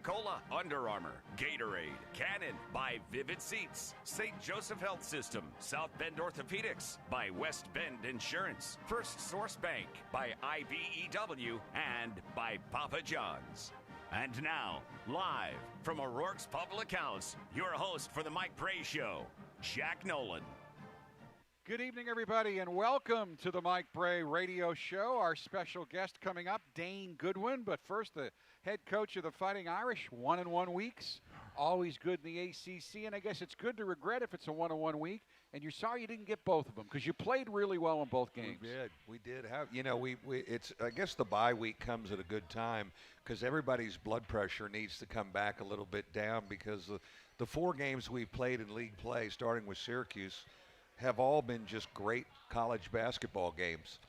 Cola, Under Armour, Gatorade, Cannon, by Vivid Seats, St. Joseph Health System, South Bend Orthopedics, by West Bend Insurance, First Source Bank, by IBEW, and by Papa John's. And now, live from O'Rourke's Public House, your host for the Mike Brey Show, Jack Nolan. Good evening, everybody, and welcome to the Mike Brey Radio Show. Our special guest coming up, Dane Goodwin. But first, the head coach of the Fighting Irish, 1-1 weeks. Always good in the ACC, and I guess it's good to regret if it's a 1-1 week. And you're sorry you didn't get both of them because you played really well in both games. We did. It's. I guess the bye week comes at a good time because everybody's blood pressure needs to come back a little bit down because the 4 games we've played in league play, starting with Syracuse, have all been just great college basketball games.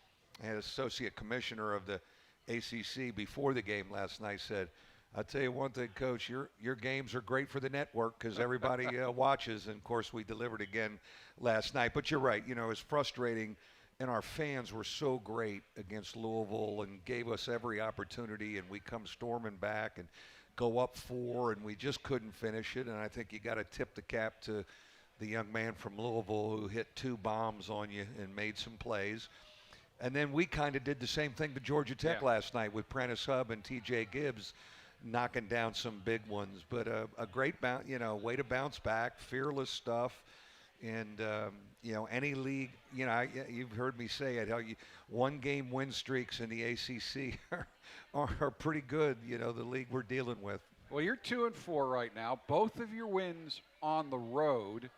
And associate commissioner of the ACC before the game last night said, I'll tell you one thing, Coach, your games are great for the network because everybody watches. And, of course, we delivered again last night. But you're right. You know, it's frustrating. And our fans were so great against Louisville and gave us every opportunity. And we come storming back and go up 4, and we just couldn't finish it. And I think you got to tip the cap to the young man from Louisville who hit 2 bombs on you and made some plays. And then we kind of did the same thing to Georgia Tech last night with Prentice Hub and T.J. Gibbs knocking down some big ones. But a great way to bounce back, fearless stuff. And, any league, you've heard me say it, how 1-game win streaks in the ACC are pretty good, the league we're dealing with. Well, you're 2-4 right now. Both of your wins on the road.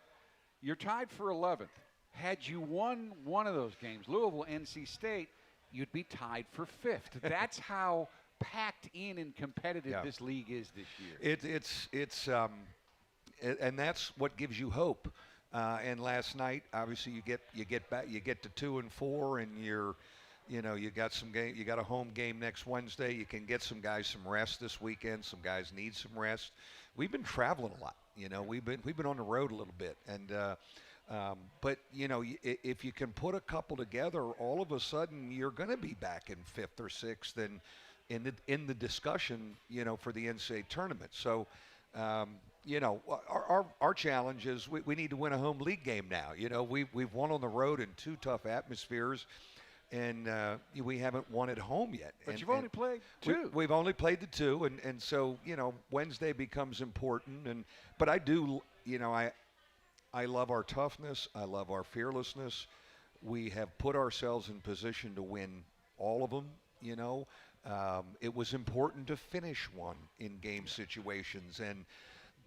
You're tied for 11th. Had you won one of those games, Louisville, NC State, you'd be tied for 5th. That's how packed in and competitive this league is this year. And that's what gives you hope. And last night, obviously, you get to 2-4, and you got some game. You got a home game next Wednesday. You can get some guys some rest this weekend. Some guys need some rest. We've been traveling a lot. We've been on the road a little bit, and but if you can put a couple together, all of a sudden you're going to be back in 5th or 6th, and in the discussion, for the NCAA tournament. So. Our challenge is we need to win a home league game now. We've won on the road in 2 tough atmospheres, and we haven't won at home yet. But you've only played 2. We've only played the 2, and so Wednesday becomes important. But I do, I love our toughness. I love our fearlessness. We have put ourselves in position to win all of them. It was important to finish one in game situations and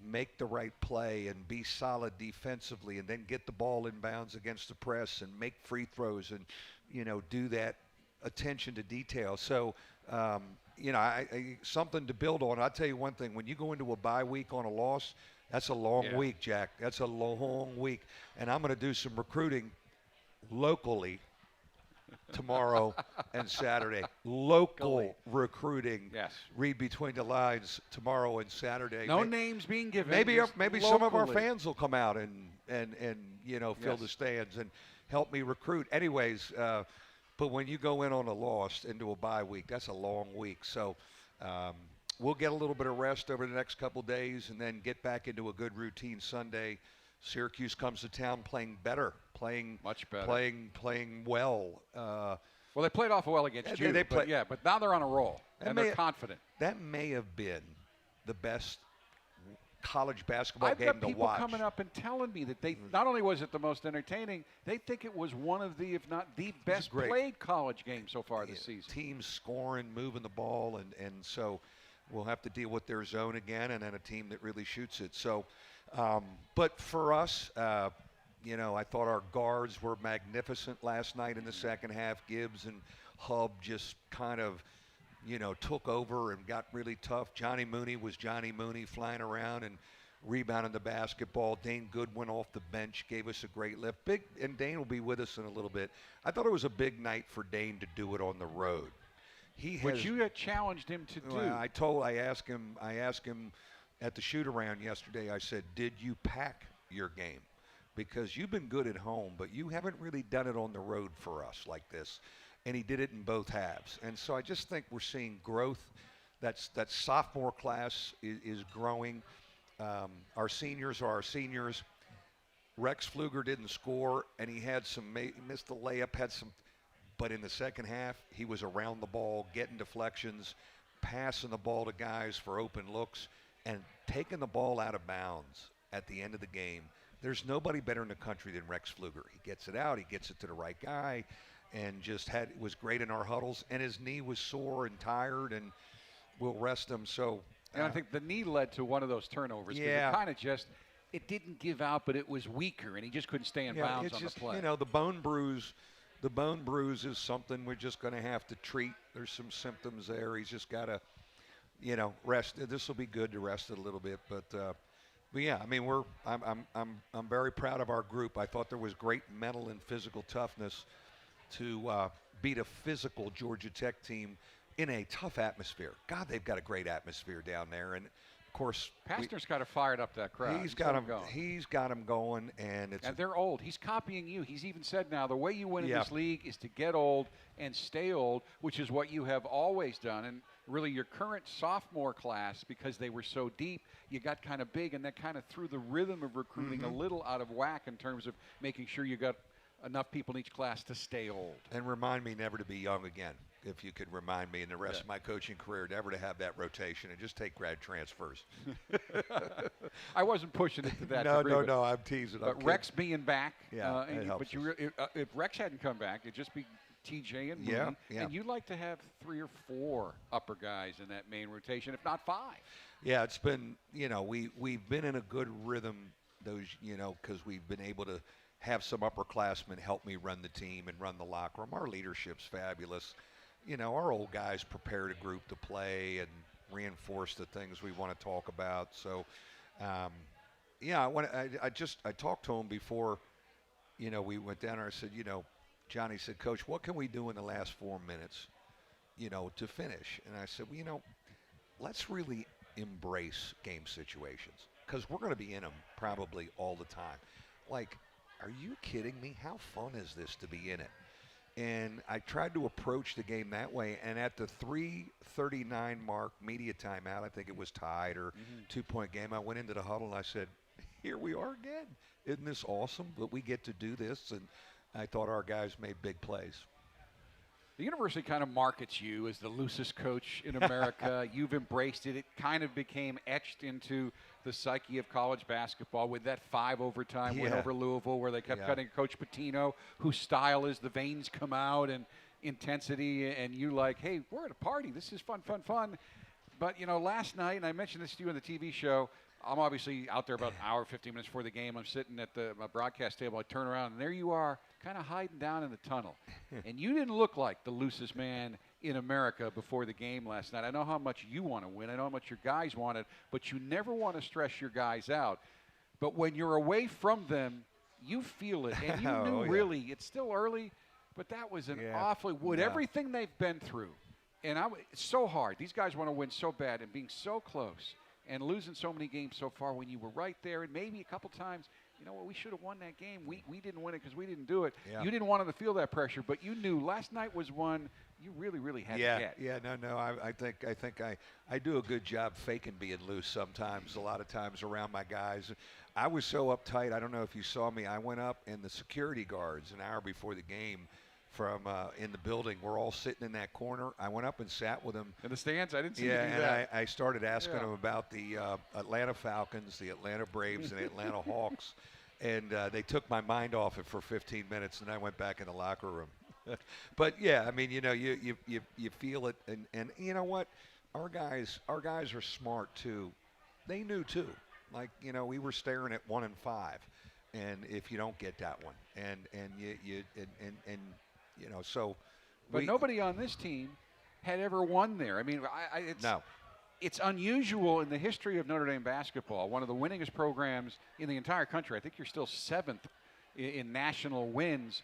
make the right play and be solid defensively and then get the ball in bounds against the press and make free throws and, do that attention to detail. So, something to build on. I'll tell you one thing. When you go into a bye week on a loss, that's a long week, Jack. That's a long week. And I'm going to do some recruiting locally tomorrow and Saturday. Local recruiting. Yes. Read between the lines tomorrow and Saturday. No names being given. Maybe some of our fans will come out and fill the stands and help me recruit. Anyways, but when you go in on a loss into a bye week, that's a long week. So we'll get a little bit of rest over the next couple days and then get back into a good routine Sunday. Syracuse comes to town playing better, much better, playing well. Well, they played awful well against you, but now they're on a roll, and they're confident. That may have been the best college basketball game to watch. I've got people coming up and telling me that they not only was it the most entertaining, they think it was one of the, if not the best played college game so far this season. Teams scoring, moving the ball, and so we'll have to deal with their zone again, and then a team that really shoots it. So, but for us, I thought our guards were magnificent last night in the second half. Gibbs and Hub just kind of, took over and got really tough. Johnny Mooney was Johnny Mooney, flying around and rebounding the basketball. Dane Goodwin off the bench gave us a great lift. And Dane will be with us in a little bit. I thought it was a big night for Dane to do it on the road. Which you had challenged him to do. I asked him at the shoot-around yesterday, I said, did you pack your game? Because you've been good at home, but you haven't really done it on the road for us like this. And he did it in both halves. And so I just think we're seeing growth that sophomore class is growing. Our seniors are our seniors. Rex Pfluger didn't score, and he had he missed the layup, but in the second half, he was around the ball, getting deflections, passing the ball to guys for open looks, and taking the ball out of bounds at the end of the game. There's nobody better in the country than Rex Pfluger. He gets it out, he gets it to the right guy, and was great in our huddles. And his knee was sore and tired, and we'll rest him. So, and I think the knee led to one of those turnovers. Yeah. It kind of it didn't give out, but it was weaker, and he just couldn't stay in bounds on the play. The bone bruise. The bone bruise is something we're just going to have to treat. There's some symptoms there. He's just got to, rest. This will be good to rest it a little bit, but yeah, I mean, I'm very proud of our group. I thought there was great mental and physical toughness to beat a physical Georgia Tech team in a tough atmosphere. God, they've got a great atmosphere down there, and of course, Pastner's got to fire up that crowd. He's got them going, and they're old. He's copying you. He's even said now the way you win in this league is to get old and stay old, which is what you have always done. And really, your current sophomore class, because they were so deep, you got kind of big, and that kind of threw the rhythm of recruiting a little out of whack in terms of making sure you got enough people in each class to stay old. And remind me never to be young again. If you could remind me in the rest of my coaching career never to have that rotation and just take grad transfers. I wasn't pushing it to that degree. No, I'm teasing. But Rex being back, it helps if Rex hadn't come back, it'd just be TJ and Mooney. Yeah. And you'd like to have 3 or 4 upper guys in that main rotation, if not 5. Yeah, it's been, we've been in a good rhythm, because we've been able to have some upperclassmen help me run the team and run the locker room. Our leadership's fabulous. Our old guys prepared a group to play and reinforce the things we want to talk about. So, I talked to him before, we went down there. I said, Johnny said, Coach, what can we do in the last 4 minutes, to finish? And I said, well, let's really embrace game situations because we're going to be in them probably all the time. Like, are you kidding me? How fun is this to be in it? And I tried to approach the game that way. And at the 3:39 mark, media timeout, I think it was tied or 2-point game, I went into the huddle and I said, here we are again. Isn't this awesome that we get to do this? And I thought our guys made big plays. The university kind of markets you as the loosest coach in America. You've embraced it. It kind of became etched into the psyche of college basketball with that 5 overtime win over Louisville where they kept cutting Coach Pitino, whose style is the veins come out and intensity, and you like, hey, we're at a party. This is fun. But, last night, and I mentioned this to you on the TV show, I'm obviously out there about an hour, 15 minutes before the game. I'm sitting at my broadcast table. I turn around, and there you are, kind of hiding down in the tunnel. And you didn't look like the loosest man in America before the game last night. I know how much you want to win. I know how much your guys want it, but you never want to stress your guys out. But when you're away from them, you feel it. And you knew really, it's still early, but that was an awfully, everything they've been through. And it's so hard. These guys want to win so bad, and being so close and losing so many games so far when you were right there, and maybe a couple times, we should have won that game. We didn't win it because we didn't do it. Yeah. You didn't want them to feel that pressure, but you knew last night was one you really, really had to get. Yeah, no. I think I do a good job faking being loose sometimes, a lot of times around my guys. I was so uptight. I don't know if you saw me. I went up, and the security guards an hour before the game from in the building. We're all sitting in that corner. I went up and sat with them. In the stands? I didn't see you do that. I started asking them about the Atlanta Falcons, the Atlanta Braves, and the Atlanta Hawks. And they took my mind off it for 15 minutes, and I went back in the locker room. But, yeah, I mean, you feel it. And you know what? Our guys are smart, too. They knew, too. Like, we were staring at 1 and 5. And if you don't get that one, so. But nobody on this team had ever won there. I mean, it's unusual in the history of Notre Dame basketball, one of the winningest programs in the entire country. I think you're still 7th in national wins.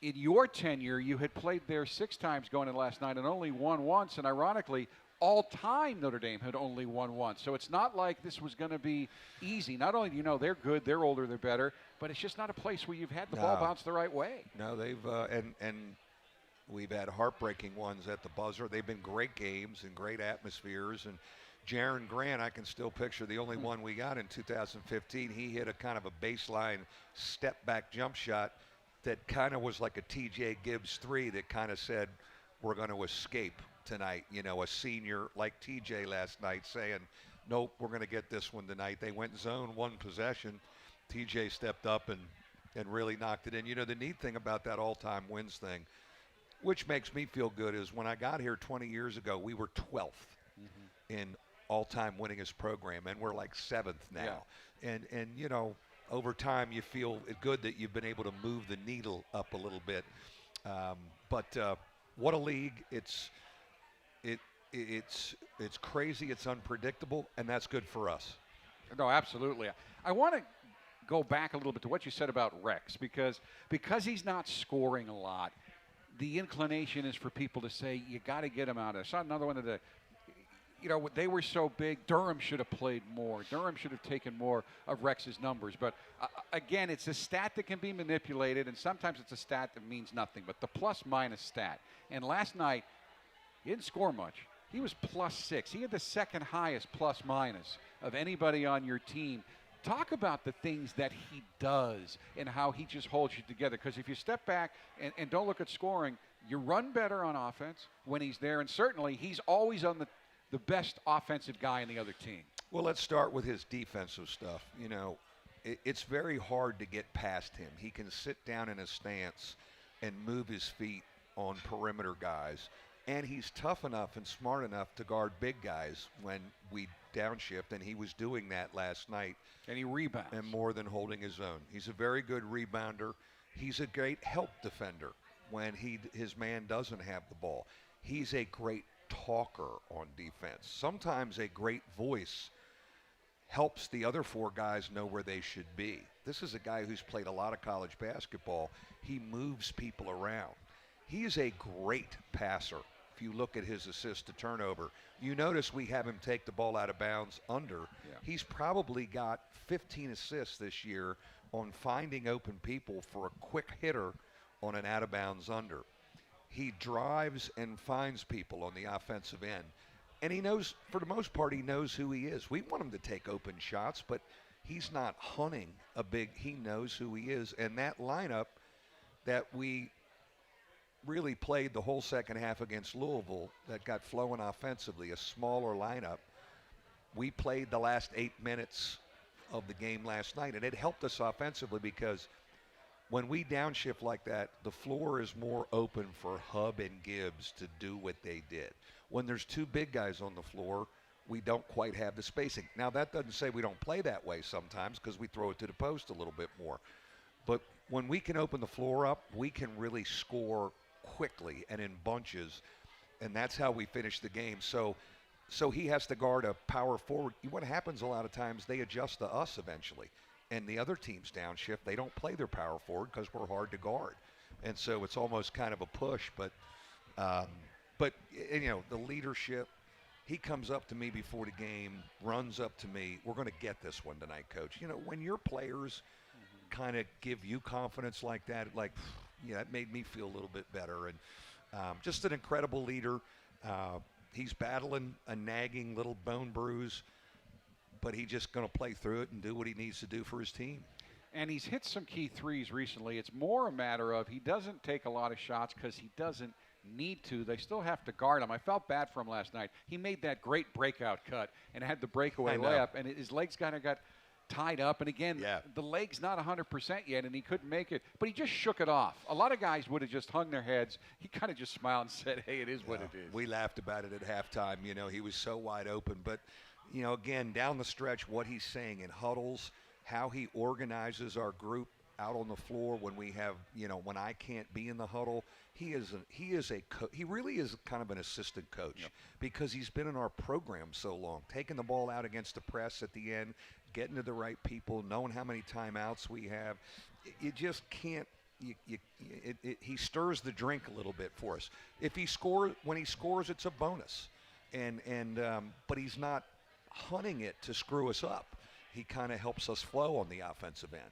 In your tenure, you had played there 6 times going in last night and only won once. And ironically, all-time Notre Dame had only won once. So it's not like this was going to be easy. Not only do you know they're good, they're older, they're better, but it's just not a place where you've had the ball bounce the right way. No, they've and We've had heartbreaking ones at the buzzer. They've been great games and great atmospheres. And Jaron Grant, I can still picture the only one we got in 2015. He hit a kind of a baseline step-back jump shot that kind of was like a T.J. Gibbs 3 that kind of said, we're going to escape tonight. You know, a senior like T.J. last night saying, nope, we're going to get this one tonight. They went zone, one possession. T.J. stepped up and really knocked it in. You know, the neat thing about that all-time wins thing, which makes me feel good, is when I got here 20 years ago, we were 12th in all-time winningest program, and we're like 7th now. Yeah. And you know, over time you feel good that you've been able to move the needle up a little bit. But what a league! It's crazy. It's unpredictable, and that's good for us. No, absolutely. I want to go back a little bit to what you said about Rex, because he's not scoring a lot. The inclination is for people to say, you got to get him out. I saw another one of the, you know, they were so big, Durham should have played more. Durham should have taken more of Rex's numbers. But again, it's a stat that can be manipulated, and sometimes it's a stat that means nothing. But the plus-minus stat. And last night, he didn't score much. He was +6. He had the second highest plus-minus of anybody on your team. Talk about the things that he does and how he just holds you together. Because if you step back and don't look at scoring, you run better on offense when he's there. And certainly he's always on the best offensive guy in the other team. Well, let's start with his defensive stuff. You know, it's very hard to get past him. He can sit down in a stance and move his feet on perimeter guys. And he's tough enough and smart enough to guard big guys when we downshift, and he was doing that last night. And he rebounds. And more than holding his own. He's a very good rebounder. He's a great help defender when his man doesn't have the ball. He's a great talker on defense. Sometimes a great voice helps the other four guys know where they should be. This is a guy who's played a lot of college basketball. He moves people around. He is a great passer. If you look at his assist to turnover, you notice we have him take the ball out of bounds under. Yeah. He's probably got 15 assists this year on finding open people for a quick hitter on an out of bounds under. He drives and finds people on the offensive end. And he knows, for the most part, he knows who he is. We want him to take open shots, but he's not hunting he knows who he is. And that lineup that we really played the whole second half against Louisville that got flowing offensively, a smaller lineup. We played the last 8 minutes of the game last night, and it helped us offensively because when we downshift like that, the floor is more open for Hub and Gibbs to do what they did. When there's two big guys on the floor, we don't quite have the spacing. Now, that doesn't say we don't play that way sometimes because we throw it to the post a little bit more. But when we can open the floor up, we can really score quickly and in bunches, and that's how we finish the game. So he has to guard a power forward. What happens a lot of times, they adjust to us eventually, and the other teams downshift. They don't play their power forward because we're hard to guard, and so it's almost kind of a push. But you know, the leadership. He comes up to me before the game, runs up to me. We're going to get this one tonight, Coach. You know, when your players kind of give you confidence like that, like, yeah, it made me feel a little bit better. And just an incredible leader. He's battling a nagging little bone bruise, but he's just going to play through it and do what he needs to do for his team. And he's hit some key threes recently. It's more a matter of he doesn't take a lot of shots because he doesn't need to. They still have to guard him. I felt bad for him last night. He made that great breakout cut and had the breakaway layup, and his legs kind of got tied up. And again, the leg's not 100% yet, and he couldn't make it. But he just shook it off. A lot of guys would have just hung their heads. He kind of just smiled and said, hey, it is what it is. We laughed about it at halftime. You know, he was so wide open. But, you know, again, down the stretch, what he's saying in huddles, how he organizes our group out on the floor when we have, you know, when I can't be in the huddle. He really is kind of an assistant coach because he's been in our program so long, taking the ball out against the press at the end, getting to the right people, knowing how many timeouts we have. You just can't. He stirs the drink a little bit for us. When he scores, it's a bonus, but he's not hunting it to screw us up. He kind of helps us flow on the offensive end.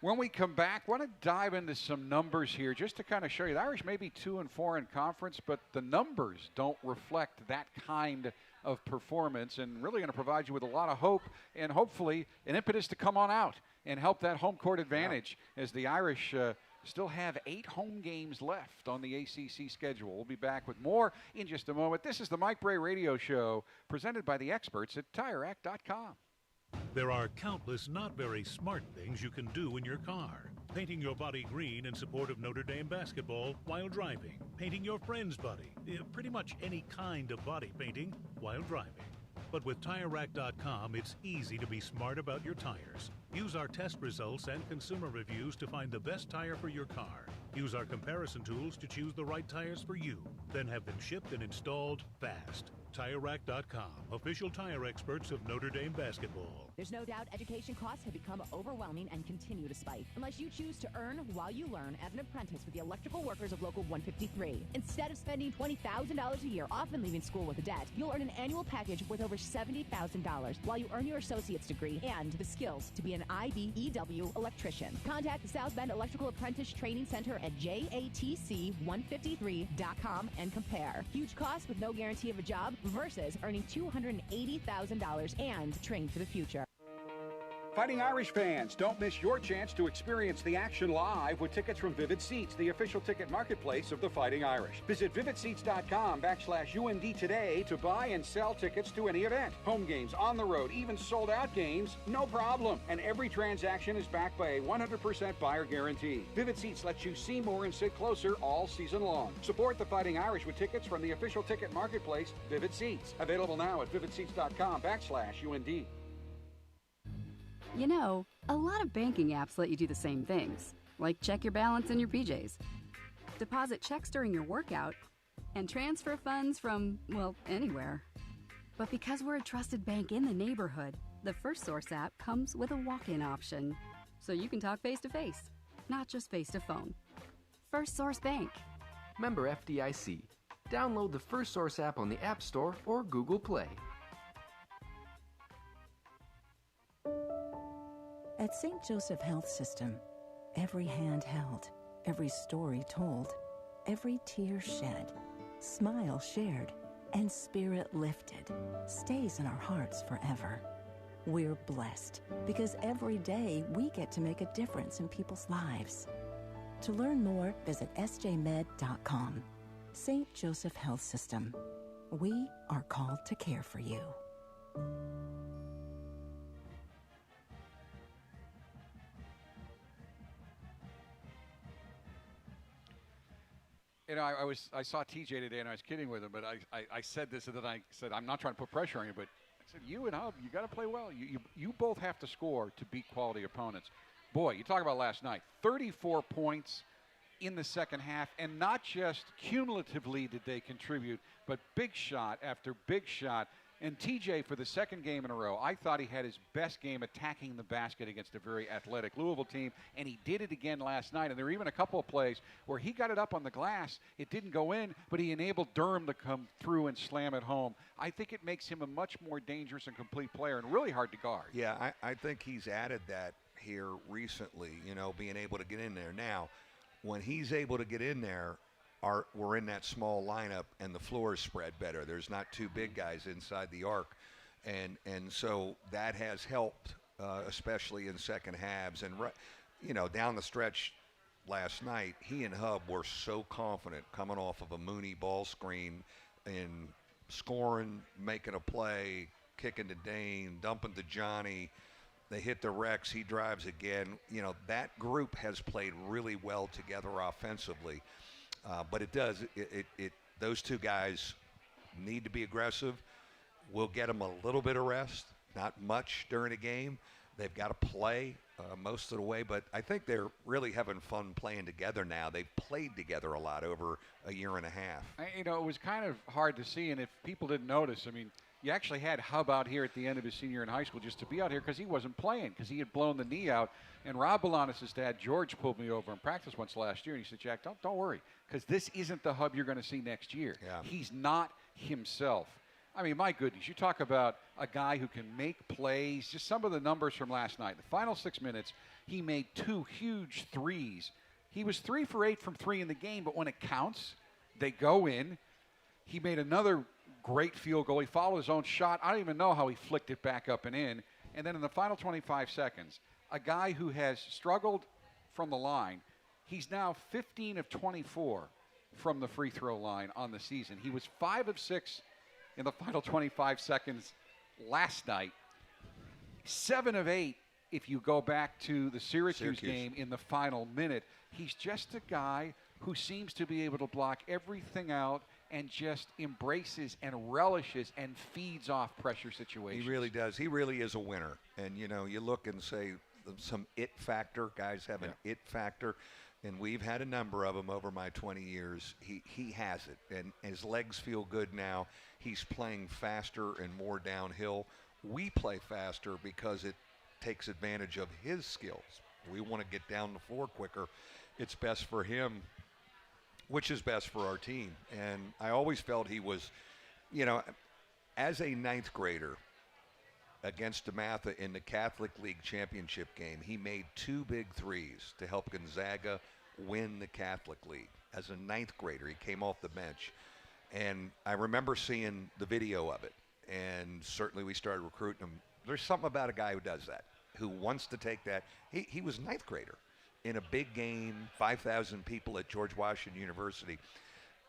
When we come back, I want to dive into some numbers here just to kind of show you. The Irish may be 2-4 in conference, but the numbers don't reflect that kind of performance, and really going to provide you with a lot of hope and hopefully an impetus to come on out and help that home court advantage as the Irish still have 8 home games left on the ACC schedule. We'll be back with more in just a moment. This is the Mike Brey Radio Show presented by the experts at TireRack.com. There are countless not very smart things you can do in your car. Painting your body green in support of Notre Dame basketball while driving. Painting your friend's body. Pretty much any kind of body painting while driving. But with TireRack.com, it's easy to be smart about your tires. Use our test results and consumer reviews to find the best tire for your car. Use our comparison tools to choose the right tires for you. Then have them shipped and installed fast. TireRack.com, official tire experts of Notre Dame basketball. There's no doubt education costs have become overwhelming and continue to spike. Unless you choose to earn while you learn as an apprentice with the electrical workers of Local 153. Instead of spending $20,000 a year, often leaving school with a debt, you'll earn an annual package worth over $70,000 while you earn your associate's degree and the skills to be an IBEW electrician. Contact the South Bend Electrical Apprentice Training Center at JATC153.com and compare. Huge cost with no guarantee of a job versus earning $280,000 and train for the future. Fighting Irish fans, don't miss your chance to experience the action live with tickets from Vivid Seats, the official ticket marketplace of the Fighting Irish. Visit vividseats.com/UND today to buy and sell tickets to any event. Home games, on the road, even sold-out games, no problem. And every transaction is backed by a 100% buyer guarantee. Vivid Seats lets you see more and sit closer all season long. Support the Fighting Irish with tickets from the official ticket marketplace, Vivid Seats. Available now at vividseats.com/UND. You know, a lot of banking apps let you do the same things, like check your balance in your PJs, deposit checks during your workout, and transfer funds from, well, anywhere. But because we're a trusted bank in the neighborhood, the First Source app comes with a walk-in option, so you can talk face-to-face, not just face-to-phone. First Source Bank. Member FDIC. Download the First Source app on the App Store or Google Play. At St. Joseph Health System, every hand held, every story told, every tear shed, smile shared, and spirit lifted stays in our hearts forever. We're blessed because every day we get to make a difference in people's lives. To learn more, visit sjmed.com. St. Joseph Health System. We are called to care for you. You know, I saw TJ today, and I was kidding with him, but I said this, and then I said, I'm not trying to put pressure on you, but I said, you and Hub, you got to play well. You both have to score to beat quality opponents. Boy, you talk about last night, 34 points in the second half, and not just cumulatively did they contribute, but big shot after big shot. And TJ, for the second game in a row, I thought he had his best game attacking the basket against a very athletic Louisville team, and he did it again last night. And there were even a couple of plays where he got it up on the glass. It didn't go in, but he enabled Durham to come through and slam it home. I think it makes him a much more dangerous and complete player and really hard to guard. Yeah, I think he's added that here recently, you know, being able to get in there. Now, when he's able to get in there, we're in that small lineup, and the floor is spread better. There's not two big guys inside the arc, and so that has helped, especially in second halves. And you know, down the stretch last night, he and Hub were so confident coming off of a Mooney ball screen and scoring, making a play, kicking to Dane, dumping to Johnny. They hit the Rex. He drives again. You know, that group has played really well together offensively. But it does. Those two guys need to be aggressive. We'll get them a little bit of rest, not much during a game. They've got to play most of the way, but I think they're really having fun playing together now. They've played together a lot over a year and a half. You know, it was kind of hard to see, and if people didn't notice, I mean, you actually had Hub out here at the end of his senior year in high school just to be out here because he wasn't playing, because he had blown the knee out. And Rob Balanis' dad, George, pulled me over in practice once last year, and he said, Jack, don't worry, because this isn't the Hub you're going to see next year. Yeah. He's not himself. I mean, my goodness, you talk about a guy who can make plays. Just some of the numbers from last night. The final 6 minutes, he made 2 huge threes. He was 3 for 8 from 3 in the game, but when it counts, they go in. He made another great field goal. He followed his own shot. I don't even know how he flicked it back up and in. And then in the final 25 seconds, a guy who has struggled from the line, he's now 15 of 24 from the free throw line on the season. He was 5 of 6 in the final 25 seconds last night. 7 of 8 if you go back to the Syracuse game in the final minute. He's just a guy who seems to be able to block everything out and just embraces and relishes and feeds off pressure situations. He really does. He really is a winner. And, you know, you look and say some it factor. Guys have an it factor. And we've had a number of them over my 20 years. He has it. And his legs feel good now. He's playing faster and more downhill. We play faster because it takes advantage of his skills. We want to get down the floor quicker. It's best for him, which is best for our team. And I always felt he was, you know, as a ninth grader against DeMatha in the Catholic League championship game, he made 2 big threes to help Gonzaga win the Catholic League. As a ninth grader, he came off the bench. And I remember seeing the video of it. And certainly we started recruiting him. There's something about a guy who does that, who wants to take that. He was a ninth grader in a big game, 5,000 people at George Washington University.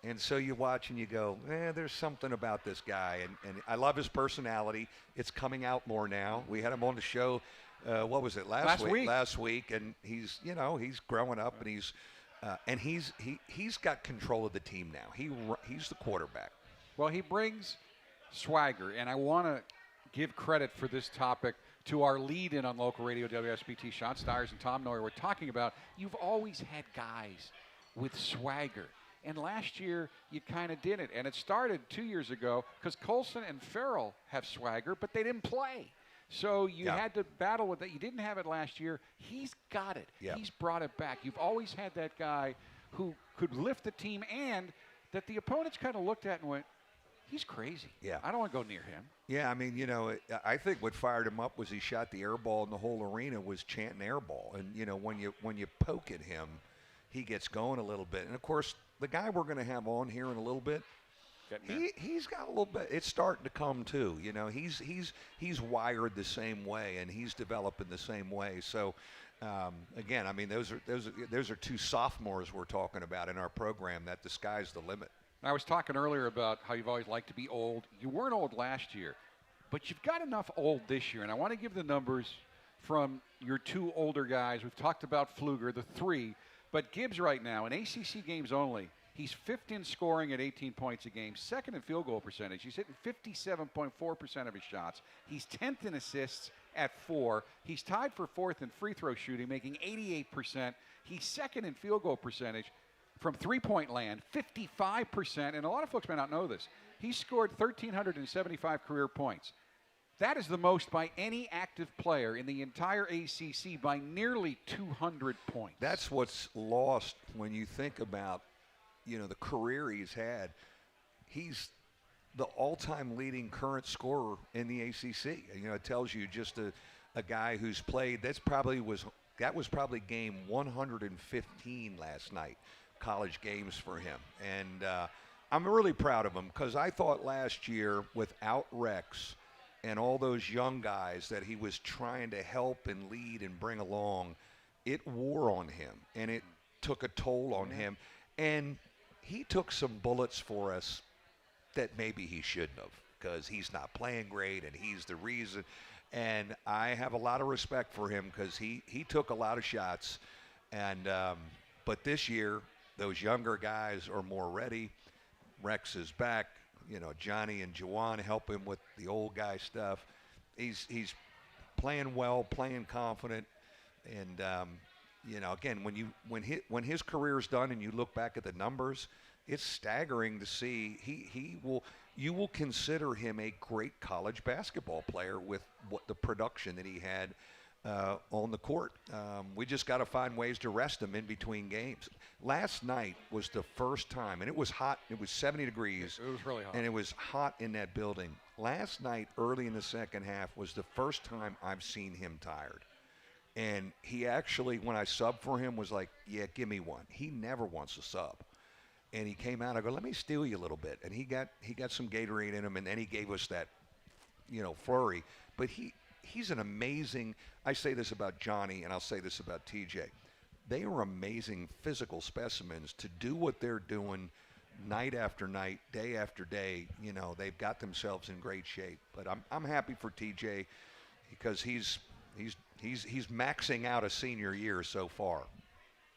And so you watch and you go, there's something about this guy. And I love his personality. It's coming out more now. We had him on the show, what was it, last week? Last week. And he's, you know, he's growing up and he's got control of the team now. He's the quarterback. Well, he brings swagger. And I want to give credit for this topic to our lead-in on local radio WSBT, Sean Stiers and Tom Neuer. We're talking about you've always had guys with swagger. And last year, you kind of did it. And it started 2 years ago because Colson and Farrell have swagger, but they didn't play. So you had to battle with that. You didn't have it last year. He's got it. Yeah. He's brought it back. You've always had that guy who could lift the team and that the opponents kind of looked at and went, he's crazy. Yeah. I don't want to go near him. Yeah, I mean, you know, I think what fired him up was he shot the air ball and the whole arena was chanting air ball. And, you know, when you poke at him, he gets going a little bit. And, of course, the guy we're going to have on here in a little bit, he's got a little bit. It's starting to come, too. You know, he's wired the same way, and he's developing the same way. So, again, I mean, those are 2 sophomores we're talking about in our program that the sky's the limit. I was talking earlier about how you've always liked to be old. You weren't old last year, but you've got enough old this year. And I want to give the numbers from your 2 older guys. We've talked about Pfluger, the 3. But Gibbs right now, in ACC games only, he's 5th in scoring at 18 points a game, 2nd in field goal percentage. He's hitting 57.4% of his shots. He's 10th in assists at 4. He's tied for 4th in free throw shooting, making 88%. He's 2nd in field goal percentage. From three-point land, 55%, and a lot of folks may not know this. He scored 1,375 career points. That is the most by any active player in the entire ACC by nearly 200 points. That's what's lost when you think about, you know, the career he's had. He's the all-time leading current scorer in the ACC. You know, it tells you just a guy who's played. That was probably game 115 last night. College games for him. And I'm really proud of him because I thought last year without Rex and all those young guys that he was trying to help and lead and bring along, it wore on him and it took a toll on him. And he took some bullets for us that maybe he shouldn't have because he's not playing great and he's the reason. And I have a lot of respect for him because he took a lot of shots. And but this year, those younger guys are more ready. Rex is back. You know, Johnny and Juwan help him with the old guy stuff. He's playing well, playing confident, and you know, again, when his career's done and you look back at the numbers, it's staggering to see. You will consider him a great college basketball player with what the production that he had on the court. We just got to find ways to rest him in between games. Last night was the first time, and it was hot. It was 70 degrees. It was really hot. And it was hot in that building. Last night, early in the second half, was the first time I've seen him tired. And he actually, when I subbed for him, was like, yeah, give me one. He never wants a sub. And he came out, I go, let me steal you a little bit. And he got some Gatorade in him, and then he gave us that, flurry. But he's an amazing, I say this about Johnny, and I'll say this about TJ. They are amazing physical specimens to do what they're doing night after night, day after day. They've got themselves in great shape. But I'm happy for TJ because he's maxing out a senior year so far.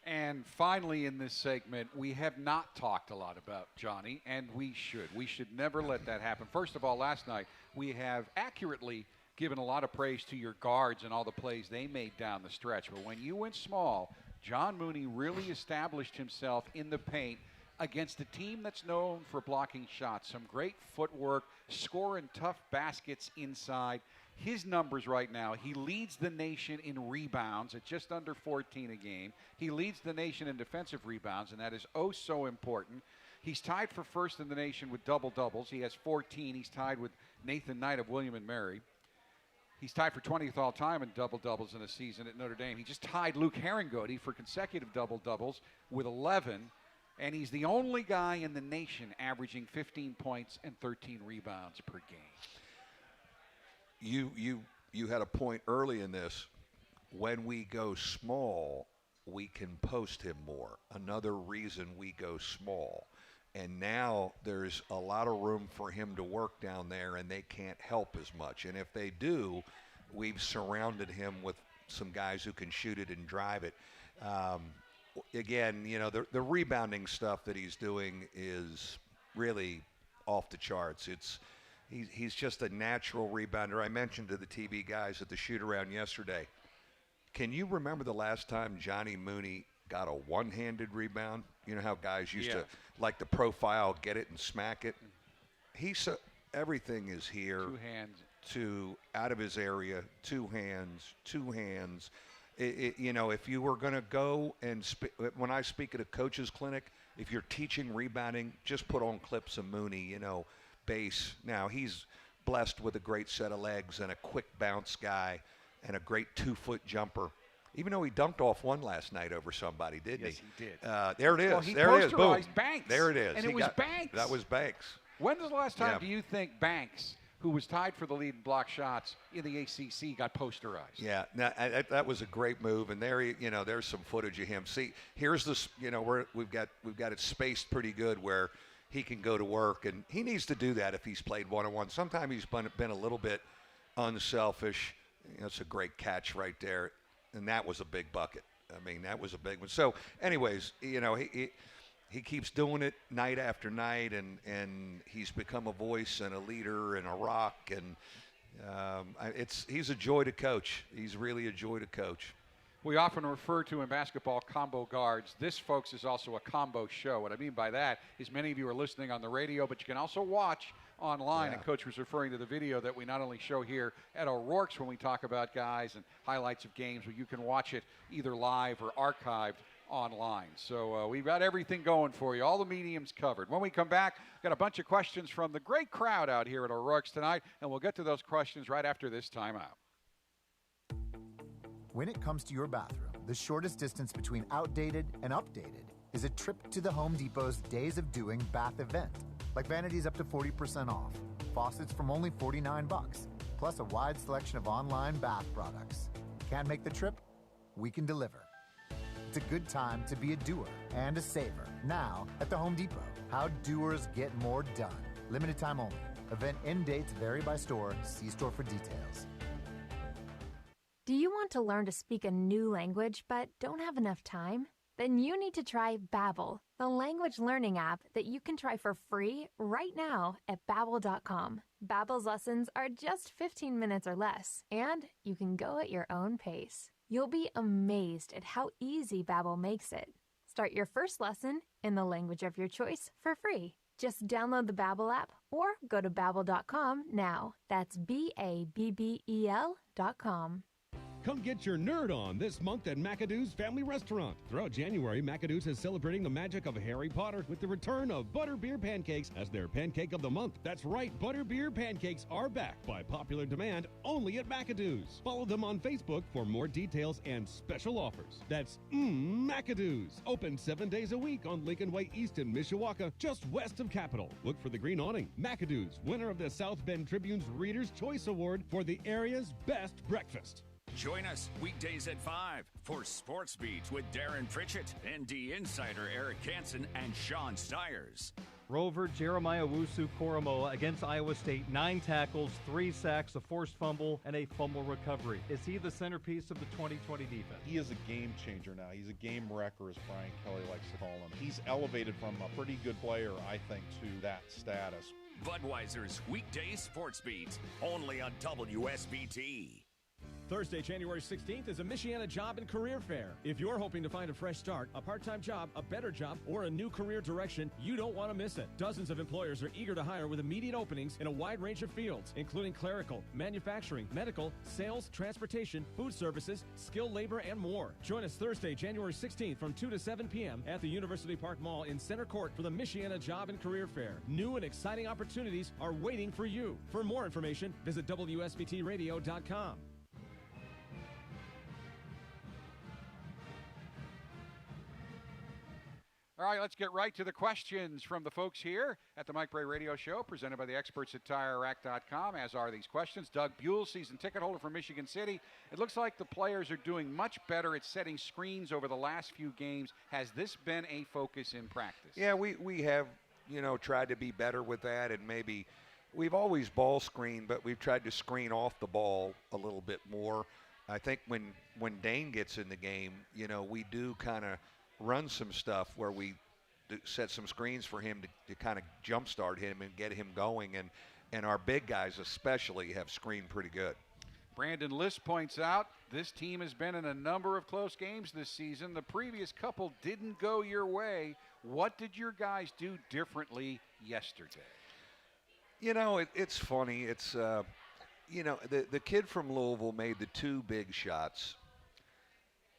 And finally in this segment, we have not talked a lot about Johnny, and we should. We should never let that happen. First of all, last night, we have accurately given a lot of praise to your guards and all the plays they made down the stretch. But when you went small, John Mooney really established himself in the paint against a team that's known for blocking shots. Some great footwork, scoring tough baskets inside. His numbers right now, he leads the nation in rebounds at just under 14 a game. He leads the nation in defensive rebounds, and that is oh so important. He's tied for first in the nation with double-doubles. He has 14. He's tied with Nathan Knight of William & Mary. He's tied for 20th all-time in double-doubles in a season at Notre Dame. He just tied Luke Herringody for consecutive double-doubles with 11. And he's the only guy in the nation averaging 15 points and 13 rebounds per game. You had a point early in this. When we go small, we can post him more. Another reason we go small. And now there's a lot of room for him to work down there, and they can't help as much. And if they do, we've surrounded him with some guys who can shoot it and drive it. Again, the rebounding stuff that he's doing is really off the charts. He's just a natural rebounder. I mentioned to the TV guys at the shoot-around yesterday, can you remember the last time Johnny Mooney got a one-handed rebound? You know how guys used to, like the profile, get it and smack it? Everything is here. Two hands. Out of his area, two hands. If you were going to go and when I speak at a coach's clinic, if you're teaching rebounding, just put on clips of Mooney, base. Now, he's blessed with a great set of legs and a quick bounce guy and a great 2-foot jumper. Even though he dunked off one last night over somebody, didn't he? Yes, he did. There it is. Well, he there it is. Boom. posterized Banks. There it is. And it was Banks. That was Banks. When was the last time do you think Banks, who was tied for the lead in block shots in the ACC, got posterized? Yeah, that was a great move, and there's some footage of him. See, here's this, we've got it spaced pretty good where he can go to work, and he needs to do that if he's played one-on-one. Sometimes he's been a little bit unselfish. It's a great catch right there, and that was a big bucket. I mean, that was a big one. So, anyways, he keeps doing it night after night, and he's become a voice and a leader and a rock, and he's a joy to coach. He's really a joy to coach. We often refer to in basketball combo guards. This, folks, is also a combo show. What I mean by that is many of you are listening on the radio, but you can also watch online. And Coach was referring to the video that we not only show here at O'Rourke's when we talk about guys and highlights of games, but you can watch it either live or archived online. So we've got everything going for you, all the mediums covered. When we come back, got a bunch of questions from the great crowd out here at O'Rourke's tonight, and we'll get to those questions right after this timeout. When it comes to your bathroom, the shortest distance between outdated and updated is a trip to the Home Depot's Days of Doing bath event. Like vanities up to 40% off, faucets from only $49, plus a wide selection of online bath products. Can't make the trip? We can deliver. It's a good time to be a doer and a saver. Now at the Home Depot, how doers get more done. Limited time only. Event end dates vary by store. See store for details. Do you want to learn to speak a new language but don't have enough time? Then you need to try Babbel, the language learning app that you can try for free right now at Babbel.com. Babbel's lessons are just 15 minutes or less, and you can go at your own pace. You'll be amazed at how easy Babbel makes it. Start your first lesson in the language of your choice for free. Just download the Babbel app or go to Babbel.com now. That's Babbel.com. Come get your nerd on this month at McAdoo's Family Restaurant. Throughout January, McAdoo's is celebrating the magic of Harry Potter with the return of Butterbeer Pancakes as their pancake of the month. That's right, Butterbeer Pancakes are back by popular demand only at McAdoo's. Follow them on Facebook for more details and special offers. That's McAdoo's. Open 7 days a week on Lincoln Way East in Mishawaka, just west of Capitol. Look for the green awning. McAdoo's, winner of the South Bend Tribune's Reader's Choice Award for the area's best breakfast. Join us weekdays at 5 for Sports Beat with Darren Pritchett, ND Insider Eric Hansen, and Sean Stiers. Rover Jeremiah Wusu-Koromoa against Iowa State, 9 tackles, 3 sacks, a forced fumble, and a fumble recovery. Is he the centerpiece of the 2020 defense? He is a game changer now. He's a game wrecker, as Brian Kelly likes to call him. He's elevated from a pretty good player, I think, to that status. Budweiser's Weekday Sports Beat, only on WSBT. Thursday, January 16th is a Michiana Job and Career Fair. If you're hoping to find a fresh start, a part-time job, a better job, or a new career direction, you don't want to miss it. Dozens of employers are eager to hire with immediate openings in a wide range of fields, including clerical, manufacturing, medical, sales, transportation, food services, skilled labor, and more. Join us Thursday, January 16th from 2 to 7 p.m. at the University Park Mall in Center Court for the Michiana Job and Career Fair. New and exciting opportunities are waiting for you. For more information, visit WSBTradio.com. All right, let's get right to the questions from the folks here at the Mike Brey Radio Show, presented by the experts at TireRack.com, as are these questions. Doug Buell, season ticket holder from Michigan City. It looks like the players are doing much better at setting screens over the last few games. Has this been a focus in practice? Yeah, we have, tried to be better with that, and maybe we've always ball screened, but we've tried to screen off the ball a little bit more. I think when Dane gets in the game, we do kind of run some stuff where we set some screens for him to kind of jumpstart him and get him going, and our big guys especially have screened pretty good. Brandon List points out this team has been in a number of close games this season. The previous couple didn't go your way. What did your guys do differently yesterday? It's funny. It's, the kid from Louisville made the 2 big shots.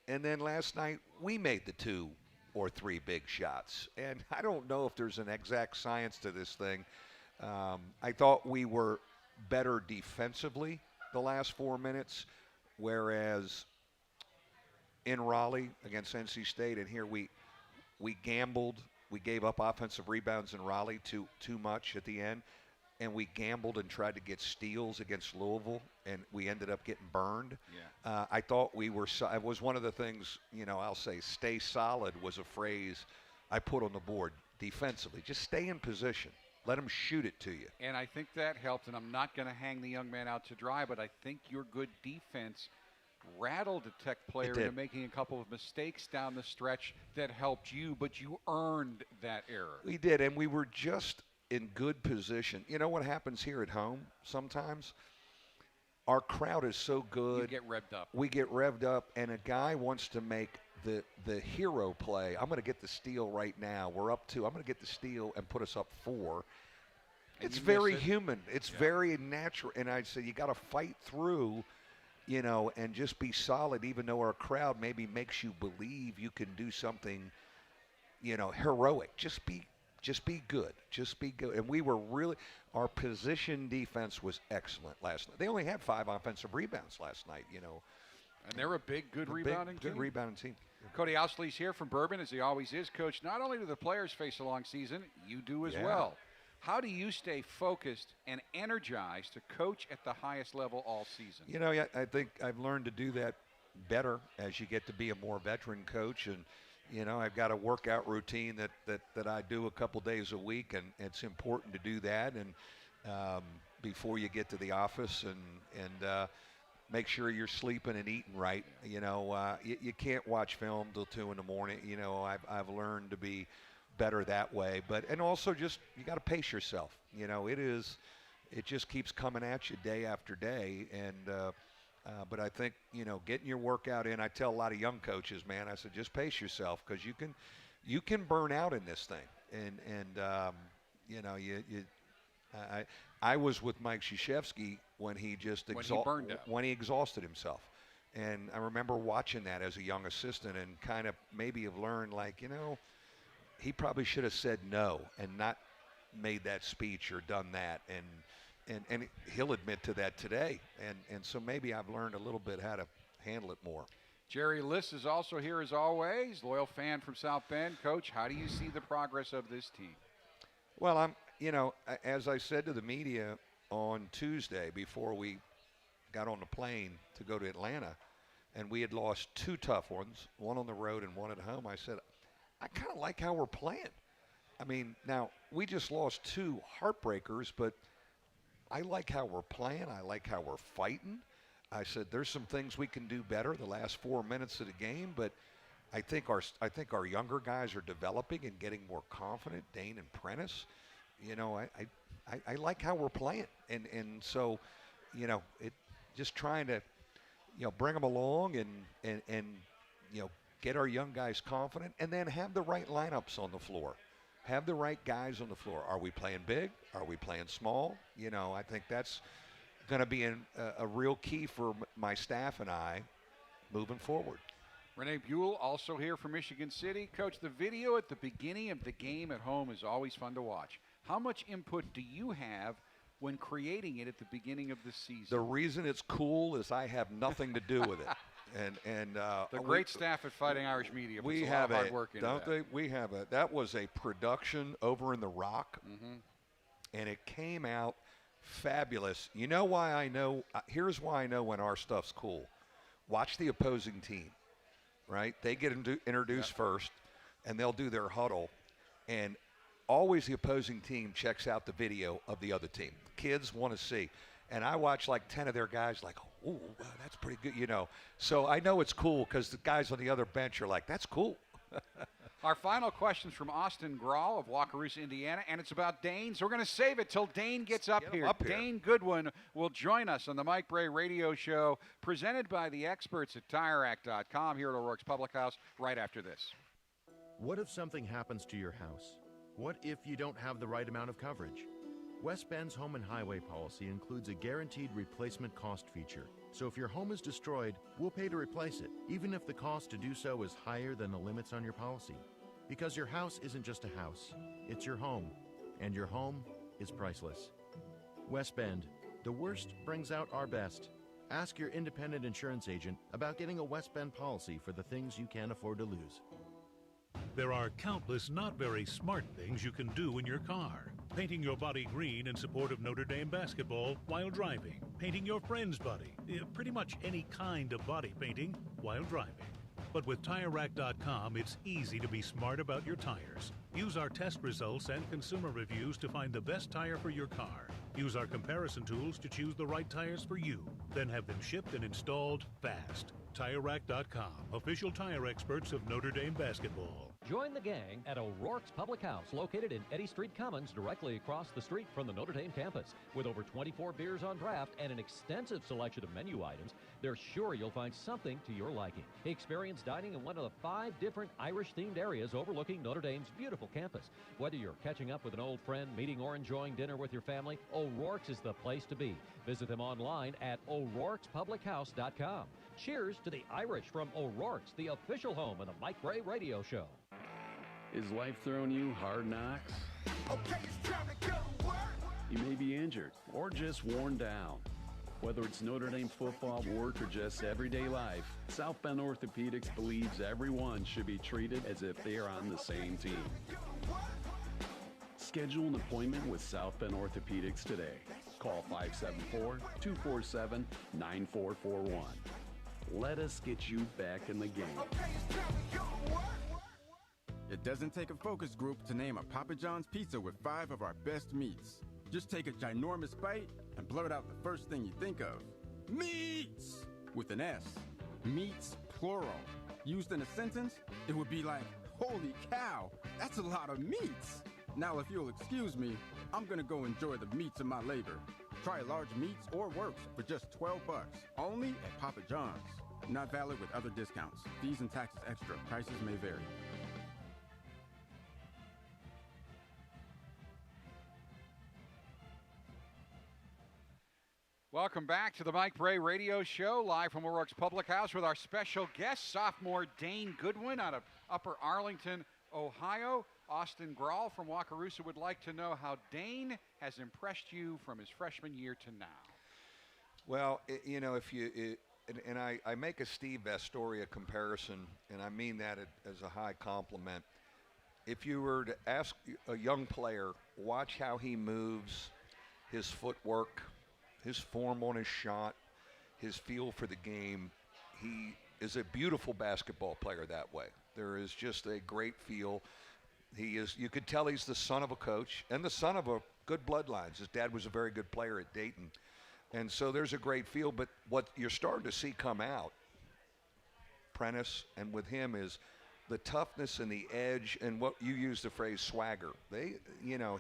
And then last night, we made the 2 or 3 big shots. And I don't know if there's an exact science to this thing. I thought we were better defensively the last 4 minutes, whereas in Raleigh against NC State, and here we gambled. We gave up offensive rebounds in Raleigh too much at the end. And we gambled and tried to get steals against Louisville, and we ended up getting burned. Yeah. I thought we were it was one of the things, I'll say stay solid was a phrase I put on the board defensively. Just stay in position. Let them shoot it to you. And I think that helped, and I'm not going to hang the young man out to dry, but I think your good defense rattled the Tech player into making a couple of mistakes down the stretch that helped you, but you earned that error. We did, and we were just in good position. You know what happens here at home sometimes? Our crowd is so good. You get revved up. We get revved up, and a guy wants to make the hero play. I'm going to get the steal right now. We're up 2. I'm going to get the steal and put us up 4. It's very human. It's very natural. And I'd say you got to fight through, and just be solid, even though our crowd maybe makes you believe you can do something, heroic. Just be good. Just be good. And we were our position defense was excellent last night. They only had 5 offensive rebounds last night, And they're a big, good rebounding team. Good rebounding team. Cody Ousley's here from Bourbon, as he always is. Coach, not only do the players face a long season, you do as well. How do you stay focused and energized to coach at the highest level all season? I think I've learned to do that better as you get to be a more veteran coach, and I've got a workout routine that I do a couple days a week, and it's important to do that. And before you get to the office, and make sure you're sleeping and eating right. You can't watch film till 2 in the morning. I've learned to be better that way. And also just you got to pace yourself. It just keeps coming at you day after day, and. But I think, getting your workout in, I tell a lot of young coaches, man, I said, just pace yourself, because you can burn out in this thing. I was with Mike Krzyzewski when he just when he exhausted himself. And I remember watching that as a young assistant and kind of maybe have learned, like, he probably should have said no and not made that speech or done that. And he'll admit to that today. And so maybe I've learned a little bit how to handle it more. Jerry Liss is also here as always, loyal fan from South Bend. Coach, how do you see the progress of this team? Well, as I said to the media on Tuesday before we got on the plane to go to Atlanta, and we had lost 2 tough ones, one on the road and one at home, I said, I kind of like how we're playing. I mean, now, we just lost 2 heartbreakers, but I like how we're playing. I like how we're fighting. I said, there's some things we can do better the last 4 minutes of the game, but I think our younger guys are developing and getting more confident. Dane and Prentice, I like how we're playing, and so, it just trying to, bring them along and get our young guys confident, and then have the right lineups on the floor, have the right guys on the floor. Are we playing big? Are we playing small? I think that's going to be a real key for my staff and I moving forward. Renee Buell also here from Michigan City. Coach, the video at the beginning of the game at home is always fun to watch. How much input do you have when creating it at the beginning of the season? The reason it's cool is I have nothing to do with it. And the great staff at Fighting Irish Media. We have hard work into don't that. We have a. That was a production over in the Rock, and it came out fabulous. You know why I know? Here's why I know when our stuff's cool. Watch the opposing team, right? They get introduced first, and they'll do their huddle, and always the opposing team checks out the video of the other team. Kids want to see. And I watch like 10 of their guys like, oh, wow, that's pretty good, So I know it's cool because the guys on the other bench are like, that's cool. Our final question's from Austin Grawl of Wakarusa, Indiana, and it's about Dane. So we're going to save it till Dane gets up here. Dane Goodwin will join us on the Mike Brey Radio Show, presented by the experts at TireRack.com here at O'Rourke's Public House right after this. What if something happens to your house? What if you don't have the right amount of coverage? West Bend's Home and Highway policy includes a guaranteed replacement cost feature. So if your home is destroyed, we'll pay to replace it, even if the cost to do so is higher than the limits on your policy. Because your house isn't just a house, it's your home, and your home is priceless. West Bend, the worst brings out our best. Ask your independent insurance agent about getting a West Bend policy for the things you can't afford to lose. There are countless not very smart things you can do in your car. Painting your body green in support of Notre Dame basketball while driving. Painting your friend's body. Pretty much any kind of body painting while driving. But with TireRack.com, it's easy to be smart about your tires. Use our test results and consumer reviews to find the best tire for your car. Use our comparison tools to choose the right tires for you. Then have them shipped and installed fast. TireRack.com, official tire experts of Notre Dame basketball. Join the gang at O'Rourke's Public House, located in Eddy Street Commons, directly across the street from the Notre Dame campus. With over 24 beers on draft and an extensive selection of menu items, they're sure you'll find something to your liking. Experience dining in one of the 5 different Irish-themed areas overlooking Notre Dame's beautiful campus. Whether you're catching up with an old friend, meeting, or enjoying dinner with your family, O'Rourke's is the place to be. Visit them online at o'rourkespublichouse.com. Cheers to the Irish from O'Rourke's, the official home of the Mike Brey Radio Show. Is life throwing you hard knocks? Okay, it's time to go to work. You may be injured or just worn down. Whether it's Notre Dame football, work, or just everyday life, South Bend Orthopedics believes everyone should be treated as if they are on the same team. Schedule an appointment with South Bend Orthopedics today. Call 574-247-9441. Let us get you back in the game. It doesn't take a focus group to name a Papa John's pizza with 5 of our best meats. Just take a ginormous bite and blurt out the first thing you think of. Meats! With an S. Meats, plural. Used in a sentence, it would be like, holy cow, that's a lot of meats. Now, if you'll excuse me, I'm gonna go enjoy the meats of my labor. Try large meats or works for just $12, only at Papa John's. Not valid with other discounts. Fees and taxes extra. Prices may vary. Welcome back to the Mike Brey Radio Show, live from O'Rourke's Public House with our special guest, sophomore Dane Goodwin out of Upper Arlington, Ohio. Austin Grawl from Wakarusa would like to know how Dane has impressed you from his freshman year to now. Well, I make a Steve Vastoria comparison, and I mean that as a high compliment. If you were to ask a young player, watch how he moves, his footwork, his form on his shot, his feel for the game. He is a beautiful basketball player that way. There is just a great feel. You could tell he's the son of a coach and the son of a good bloodlines. His dad was a very good player at Dayton. And so there's a great feel, but what you're starting to see come out, Prentice, and with him is the toughness and the edge and what you use the phrase swagger.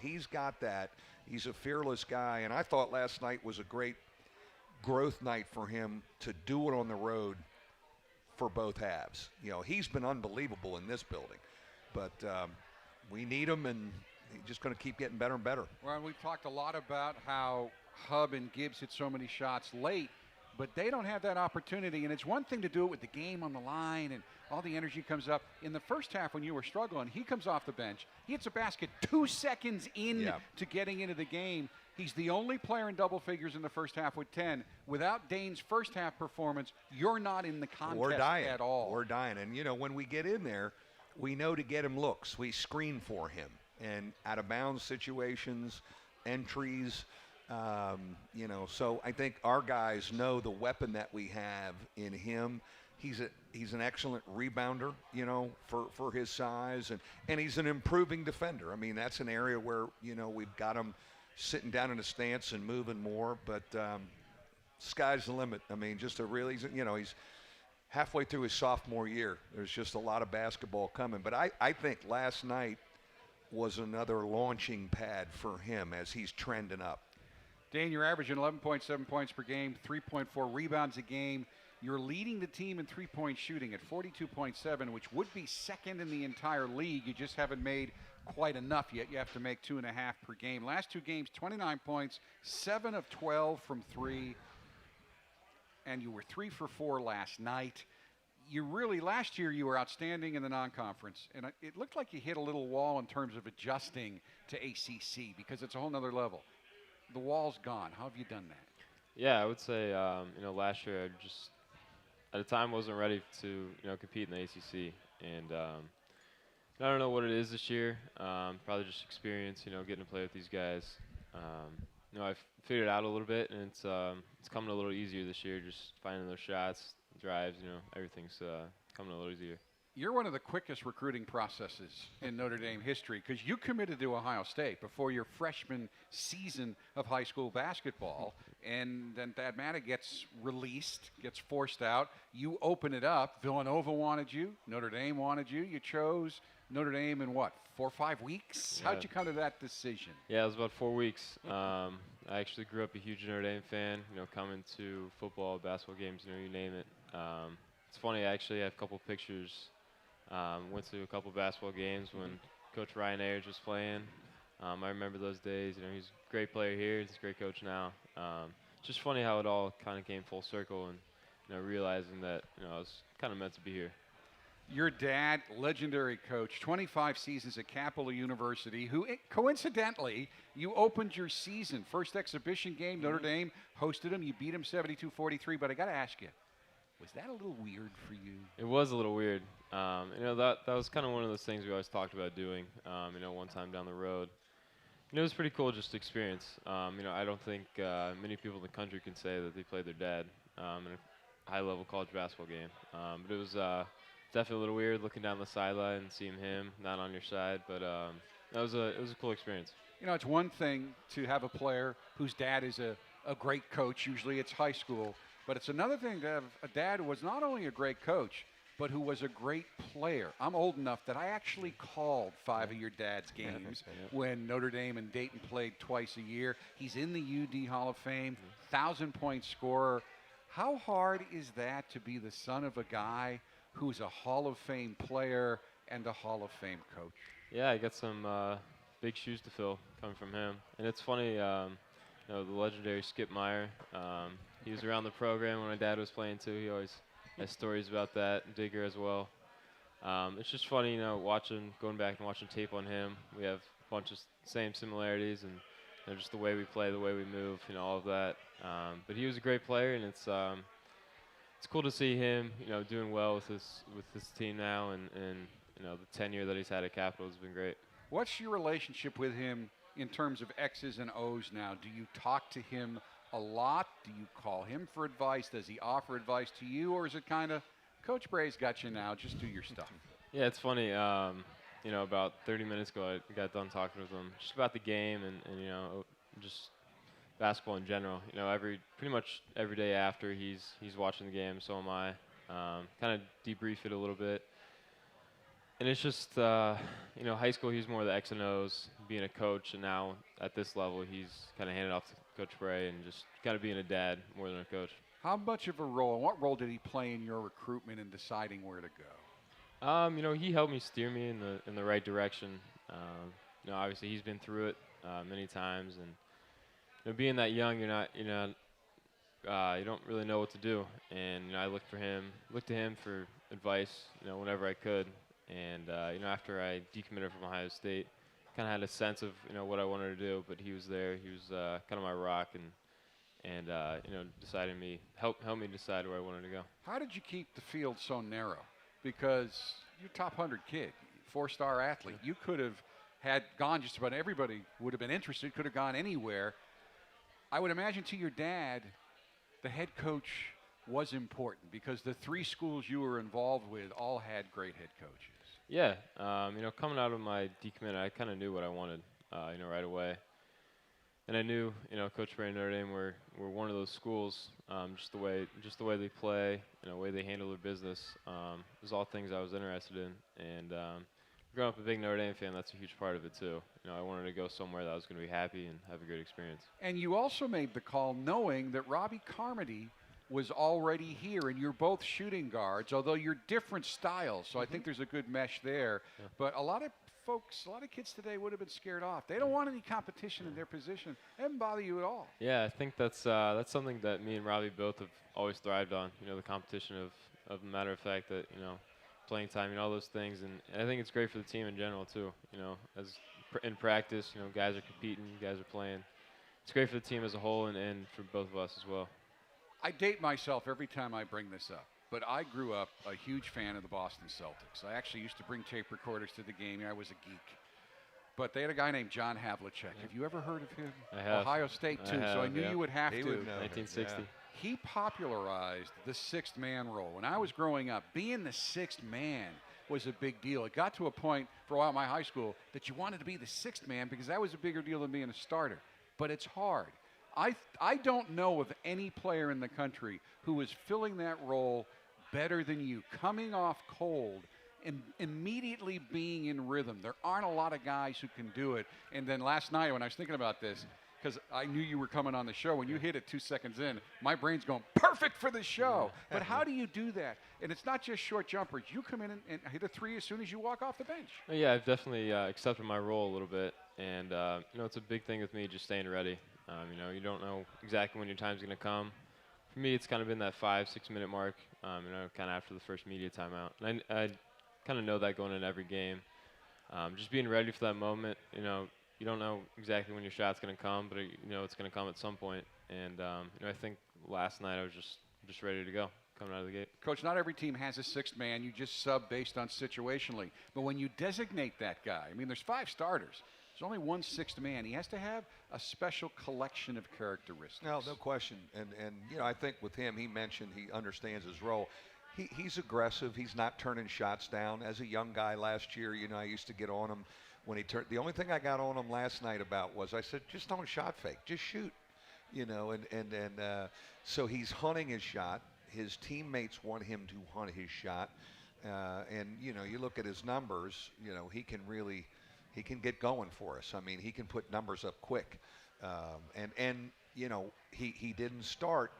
He's got that. He's a fearless guy, and I thought last night was a great growth night for him to do it on the road for both halves. He's been unbelievable in this building, but we need him, and he's just going to keep getting better and better. Well, we've talked a lot about how Hub and Gibbs hit so many shots late, but they don't have that opportunity, and it's one thing to do it with the game on the line and all the energy comes up. In the first half when you were struggling, he comes off the bench. He hits a basket 2 seconds in to getting into the game. He's the only player in double figures in the first half with 10. Without Dane's first half performance, you're not in the contest at all. We're dying. And, when we get in there, we know to get him looks. We screen for him. And out-of-bounds situations, entries, so I think our guys know the weapon that we have in him. He's an excellent rebounder, for his size, and he's an improving defender. I mean, that's an area where, we've got him sitting down in a stance and moving more, but sky's the limit. I mean, he's halfway through his sophomore year. There's just a lot of basketball coming. But I think last night was another launching pad for him as he's trending up. Dane, you're averaging 11.7 points per game, 3.4 rebounds a game. You're leading the team in three-point shooting at 42.7, which would be second in the entire league. You just haven't made quite enough yet. You have to make 2.5 per game. Last two games, 29 points, 7 of 12 from three, and you were 3 for 4 last night. Last year you were outstanding in the non-conference, and it looked like you hit a little wall in terms of adjusting to ACC because it's a whole nother level. The wall's gone. How have you done that? Yeah, I would say, last year I just, at the time, wasn't ready to, compete in the ACC. And I don't know what it is this year. Probably just experience, getting to play with these guys. I've figured it out a little bit, and it's coming a little easier this year, just finding those shots, drives, everything's coming a little easier. You're one of the quickest recruiting processes in Notre Dame history because you committed to Ohio State before your freshman season of high school basketball, and then Thad Matta gets released, gets forced out. You open it up. Villanova wanted you. Notre Dame wanted you. You chose Notre Dame in what, 4 or 5 weeks? Yeah. How'd you come to that decision? Yeah, it was about 4 weeks. I actually grew up a huge Notre Dame fan, coming to football, basketball games, you name it. It's funny, I actually have a couple pictures. Went to a couple basketball games when Coach Ryan Ayers was playing. I remember those days. He's a great player here. He's a great coach now. Just funny how it all kind of came full circle, and realizing that I was kind of meant to be here. Your dad, legendary coach, 25 seasons at Capella University, who coincidentally, you opened your season. First exhibition game, Notre Dame hosted him. You beat him 72-43, but I got to ask you, was that a little weird for you? It was a little weird. That was kind of one of those things we always talked about doing, one time down the road. It was pretty cool just to experience. I don't think many people in the country can say that they played their dad in a high-level college basketball game. But it was definitely a little weird looking down the sideline and seeing him not on your side. But it was a cool experience. It's one thing to have a player whose dad is a great coach. Usually it's high school. But it's another thing to have a dad who was not only a great coach, but who was a great player. I'm old enough that I actually called 5 of your dad's games when Notre Dame and Dayton played twice a year. He's in the UD Hall of Fame, 1,000-point scorer. How hard is that to be the son of a guy who's a Hall of Fame player and a Hall of Fame coach? Yeah, I got some big shoes to fill coming from him. And it's funny, the legendary Skip Meyer. He was around the program when my dad was playing too. He always has stories about that. Digger as well. It's just funny, going back and watching tape on him. We have a bunch of same similarities, and just the way we play, the way we move, all of that. But he was a great player, and it's cool to see him, doing well with his team now, and the tenure that he's had at Capital has been great. What's your relationship with him in terms of X's and O's now? Do you talk to him a lot? Do you call him for advice? Does he offer advice to you, or is it kind of, Coach Brey's got you now, just do your stuff? Yeah, it's funny. About 30 minutes ago, I got done talking with him just about the game and just basketball in general. Pretty much every day after he's watching the game, so am I. Kind of debrief it a little bit. And it's just, high school, he's more the X and O's, being a coach, and now at this level, he's kind of handed off to Coach Brey and just kind of being a dad more than a coach. How much of a role, and what role did he play in your recruitment and deciding where to go? He helped me steer me in the right direction. Obviously he's been through it many times, and being that young, you don't really know what to do. And I looked to him for advice, whenever I could. And after I decommitted from Ohio State, kind of had a sense of what I wanted to do. But he was there. He was kind of my rock, and helped me decide where I wanted to go. How did you keep the field so narrow? Because you're a top 100 kid, 4-star athlete. You could have had gone, just about everybody would have been interested, could have gone anywhere. I would imagine to your dad, the head coach was important because the 3 schools you were involved with all had great head coaches. Yeah, coming out of my decommit, I kind of knew what I wanted, right away. And I knew, Coach Brey and Notre Dame were one of those schools. Just the way they play, the way they handle their business, was all things I was interested in. And growing up a big Notre Dame fan, that's a huge part of it too. I wanted to go somewhere that I was going to be happy and have a great experience. And you also made the call knowing that Robbie Carmody was already here, and you're both shooting guards, although you're different styles. So I think there's a good mesh there. Yeah. But a lot of kids today would have been scared off. They don't want any competition in their position. It doesn't bother you at all. Yeah, I think that's something that me and Robbie both have always thrived on. The competition of matter of fact that playing time, all those things, and I think it's great for the team in general too. As in practice, guys are competing, guys are playing. It's great for the team as a whole and for both of us as well. I date myself every time I bring this up, but I grew up a huge fan of the Boston Celtics. I actually used to bring tape recorders to the game. I was a geek. But they had a guy named John Havlicek. Yeah. Have you ever heard of him? I have. Ohio State, too, so I knew you would have to. 1960. Yeah. He popularized the sixth man role. When I was growing up, being the sixth man was a big deal. It got to a point for a while in my high school that you wanted to be the sixth man because that was a bigger deal than being a starter. But it's hard. I don't know of any player in the country who is filling that role better than you, coming off cold and immediately being in rhythm. There aren't a lot of guys who can do it. And then last night when I was thinking about this, because I knew you were coming on the show, when you hit it 2 seconds in, my brain's going, perfect for the show. But how do you do that? And it's not just short jumpers. You come in and hit a three as soon as you walk off the bench. Yeah, I've definitely accepted my role a little bit. And, it's a big thing with me just staying ready. You don't know exactly when your time's going to come. For me, it's kind of been that 5-6 minute mark, kind of after the first media timeout. And I kind of know that going in every game. Just being ready for that moment, you don't know exactly when your shot's going to come, but it's going to come at some point. And I think last night I was just ready to go coming out of the gate. Coach, not every team has a sixth man. You just sub based on situationally. But when you designate that guy, there's 5 starters. There's only one sixth man. He has to have a special collection of characteristics. No question. And I think with him, he mentioned he understands his role. He's aggressive. He's not turning shots down. As a young guy last year, I used to get on him when he turned. The only thing I got on him last night about was I said, just don't shot fake. Just shoot. So he's hunting his shot. His teammates want him to hunt his shot. You look at his numbers, he can get going for us. He can put numbers up quick. He didn't start,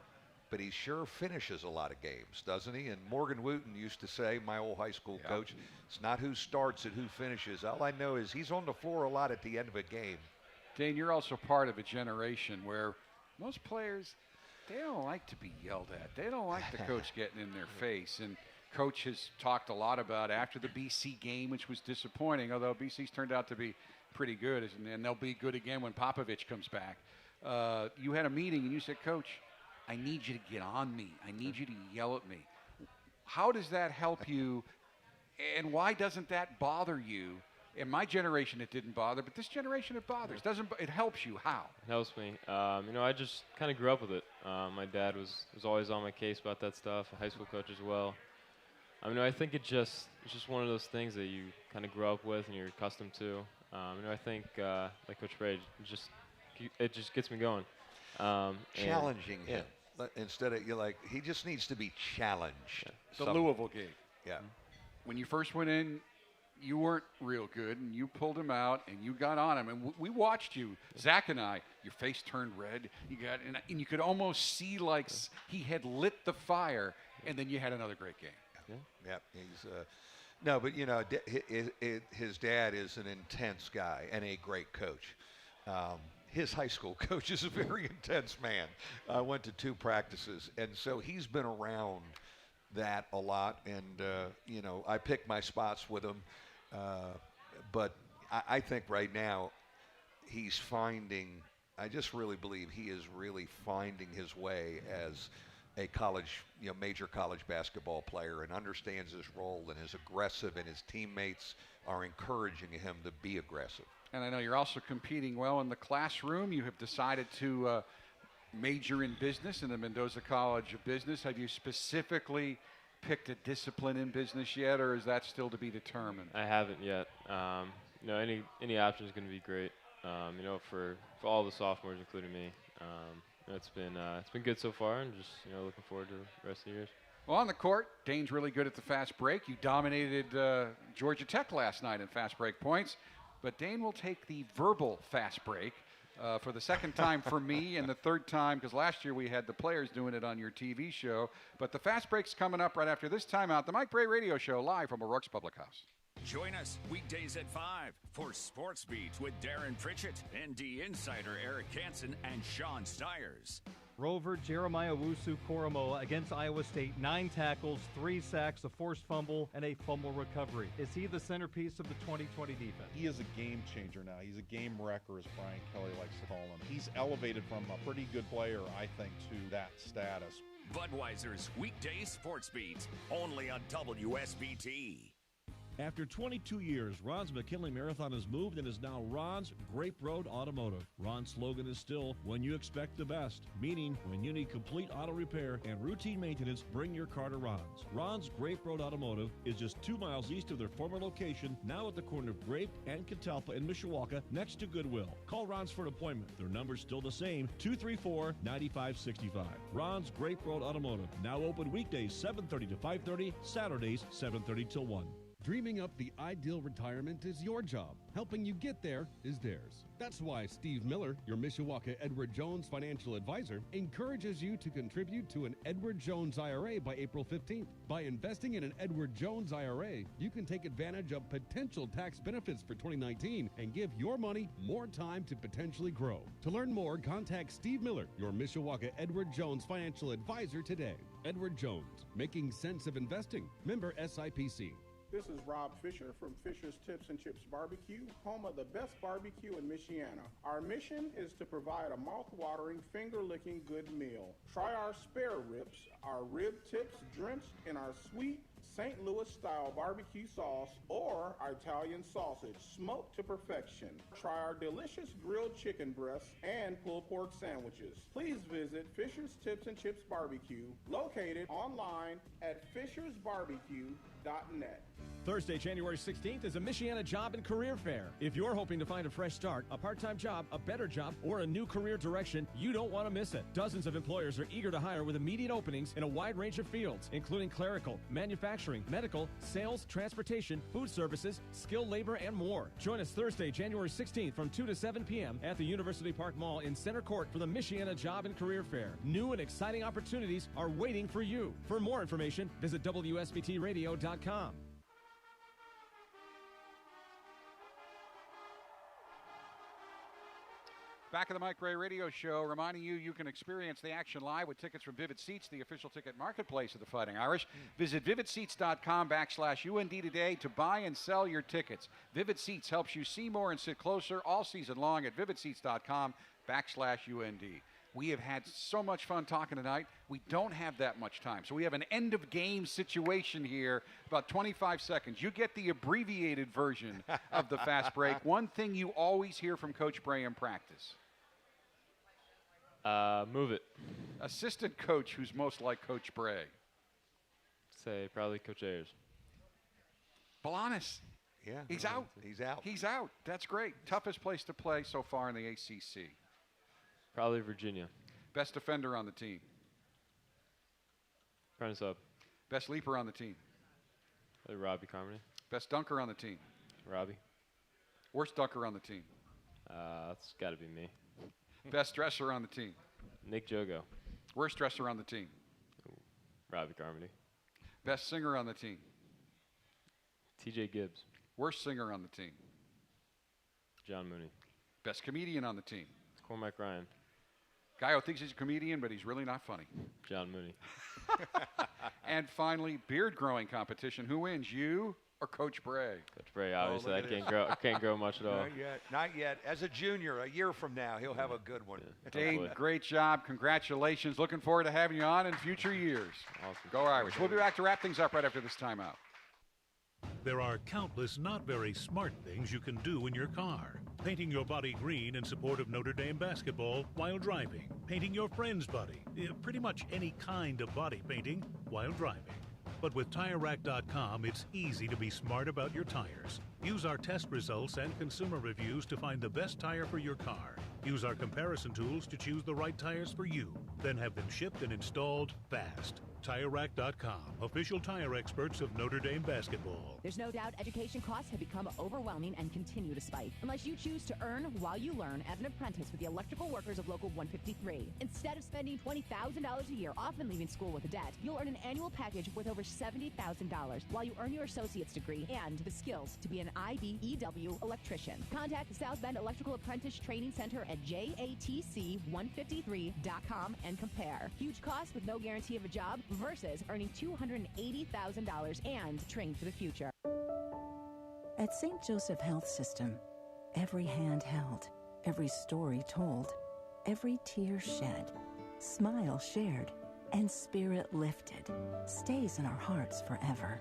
but he sure finishes a lot of games, doesn't he? And Morgan Wooten used to say, my old high school coach, it's not who starts, it's who finishes. All I know is he's on the floor a lot at the end of a game. Dane, you're also part of a generation where most players, they don't like to be yelled at. They don't like the coach getting in their face. And Coach has talked a lot about after the BC game, which was disappointing, although BC's turned out to be pretty good, and they'll be good again when Popovich comes back. You had a meeting, and you said, Coach, I need you to get on me. I need you to yell at me. How does that help you, and why doesn't that bother you? In my generation, it didn't bother, but this generation, it bothers. It helps you. How? It helps me. I just kind of grew up with it. My dad was always on my case about that stuff, a high school coach as well. I think it's just one of those things that you kind of grow up with and you're accustomed to. I think, like Coach Brey, it just gets me going. Challenging him. Instead of, he just needs to be challenged. Yeah. The Louisville game. Yeah. When you first went in, you weren't real good, and you pulled him out, and you got on him. And we watched you, Zach and I, your face turned red. And you could almost see like he had lit the fire, and then you had another great game. Yeah, he's his dad is an intense guy and a great coach. His high school coach is a very intense man. I went to 2 practices, and so he's been around that a lot. And I pick my spots with him, but I think right now he's finding. I just really believe he is really finding his way as a college, major college basketball player, and understands his role and is aggressive, and his teammates are encouraging him to be aggressive. And I know you're also competing well in the classroom. You have decided to major in business in the Mendoza College of Business. Have you specifically picked a discipline in business yet, or is that still to be determined? I haven't yet. Any option is going to be great. For all the sophomores, including me. It's been good so far, and just looking forward to the rest of the years. Well, on the court, Dane's really good at the fast break. You dominated Georgia Tech last night in fast break points, but Dane will take the verbal fast break for the second time for me, and the third time because last year we had the players doing it on your TV show. But the fast break's coming up right after this timeout. The Mike Brey Radio Show live from O'Rourke's Public House. Join us weekdays at 5 for Sports Beat with Darren Pritchett, ND Insider Eric Hansen, and Sean Stiers. Rover Jeremiah Owusu-Koramoah against Iowa State, 9 tackles, 3 sacks, a forced fumble, and a fumble recovery. Is he the centerpiece of the 2020 defense? He is a game changer now. He's a game wrecker, as Brian Kelly likes to call him. He's elevated from a pretty good player, I think, to that status. Budweiser's weekday Sports Beat, only on WSBT. After 22 years, Ron's McKinley Marathon has moved and is now Ron's Grape Road Automotive. Ron's slogan is still, when you expect the best, meaning when you need complete auto repair and routine maintenance, bring your car to Ron's. Ron's Grape Road Automotive is just 2 miles east of their former location, now at the corner of Grape and Catalpa in Mishawaka, next to Goodwill. Call Ron's for an appointment. Their number's still the same, 234-9565. Ron's Grape Road Automotive, now open weekdays 7:30 to 5:30, Saturdays 7:30 till 1. Dreaming up the ideal retirement is your job. Helping you get there is theirs. That's why Steve Miller, your Mishawaka Edward Jones financial advisor, encourages you to contribute to an Edward Jones IRA by April 15th. By investing in an Edward Jones IRA, you can take advantage of potential tax benefits for 2019 and give your money more time to potentially grow. To learn more, contact Steve Miller, your Mishawaka Edward Jones financial advisor today. Edward Jones, making sense of investing. Member SIPC. This is Rob Fisher from Fisher's Tips and Chips Barbecue, home of the best barbecue in Michiana. Our mission is to provide a mouth-watering, finger-licking good meal. Try our spare ribs, our rib tips drenched in our sweet St. Louis-style barbecue sauce, or our Italian sausage, smoked to perfection. Try our delicious grilled chicken breasts and pulled pork sandwiches. Please visit Fisher's Tips and Chips Barbecue, located online at fishersbarbecue.net. Thursday, January 16th is a Michiana Job and Career Fair. If you're hoping to find a fresh start, a part-time job, a better job, or a new career direction, you don't want to miss it. Dozens of employers are eager to hire with immediate openings in a wide range of fields, including clerical, manufacturing, medical, sales, transportation, food services, skilled labor, and more. Join us Thursday, January 16th from 2 to 7 p.m. at the University Park Mall in Center Court for the Michiana Job and Career Fair. New and exciting opportunities are waiting for you. For more information, visit WSBTradio.com. Back of the Mike Brey Radio Show, reminding you can experience the action live with tickets from Vivid Seats, the official ticket marketplace of the Fighting Irish. Visit vividseats.com/UND today to buy and sell your tickets. Vivid Seats helps you see more and sit closer all season long at vividseats.com/UND. We have had so much fun talking tonight. We don't have that much time. So we have an end of game situation here, about 25 seconds. You get the abbreviated version of the fast break. One thing you always hear from Coach Brey in practice. Move it. Assistant coach who's most like Coach Brey. Say probably Coach Ayers. Balanis. Yeah. He's out. He's out. He's out. That's great. Toughest place to play so far in the ACC. Probably Virginia. Best defender on the team. Prentice up. Best leaper on the team. Probably Robbie Carmody. Best dunker on the team. Robbie. Worst dunker on the team. That's got to be me. Best dresser on the team. Nick Jogo. Worst dresser on the team. Robbie Carmody. Best singer on the team. TJ Gibbs. Worst singer on the team. John Mooney. Best comedian on the team. Cormac Ryan. Guy who thinks he's a comedian, but he's really not funny. John Mooney. And finally, beard growing competition. Who wins, you or Coach Brey? Coach Brey, obviously. I can't grow much at all. Not yet. Not yet. As a junior, a year from now, he'll have a good one. Yeah. Dane, great job. Congratulations. Looking forward to having you on in future years. Awesome. Go Irish. We'll be back to wrap things up right after this timeout. There are countless not very smart things you can do in your car. Painting your body green in support of Notre Dame basketball while driving. Painting your friend's body. Pretty much any kind of body painting while driving. But with TireRack.com, it's easy to be smart about your tires. Use our test results and consumer reviews to find the best tire for your car. Use our comparison tools to choose the right tires for you. Then have them shipped and installed fast. TireRack.com, official tire experts of Notre Dame basketball. There's no doubt education costs have become overwhelming and continue to spike. Unless you choose to earn while you learn as an apprentice with the electrical workers of Local 153. Instead of spending $20,000 a year, often leaving school with a debt, you'll earn an annual package worth over $70,000 while you earn your associate's degree and the skills to be an IBEW electrician. Contact the South Bend Electrical Apprentice Training Center at JATC153.com and compare. Huge cost with no guarantee of a job versus earning $280,000 and trained for the future. At St. Joseph Health System, every hand held, every story told, every tear shed, smile shared, and spirit lifted stays in our hearts forever.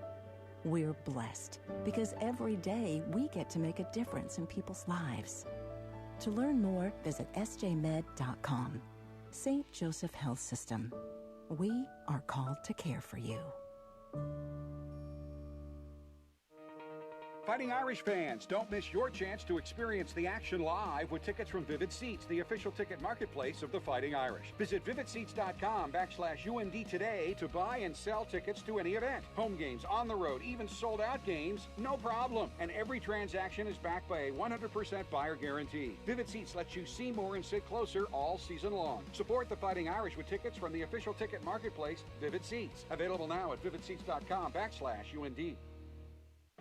We're blessed because every day we get to make a difference in people's lives. To learn more, visit sjmed.com. St. Joseph Health System. We are called to care for you. Fighting Irish fans, don't miss your chance to experience the action live with tickets from Vivid Seats, the official ticket marketplace of the Fighting Irish. Visit vividseats.com/UND today to buy and sell tickets to any event. Home games, on the road, even sold out games, no problem. And every transaction is backed by a 100% buyer guarantee. Vivid Seats lets you see more and sit closer all season long. Support the Fighting Irish with tickets from the official ticket marketplace, Vivid Seats. Available now at vividseats.com/UND.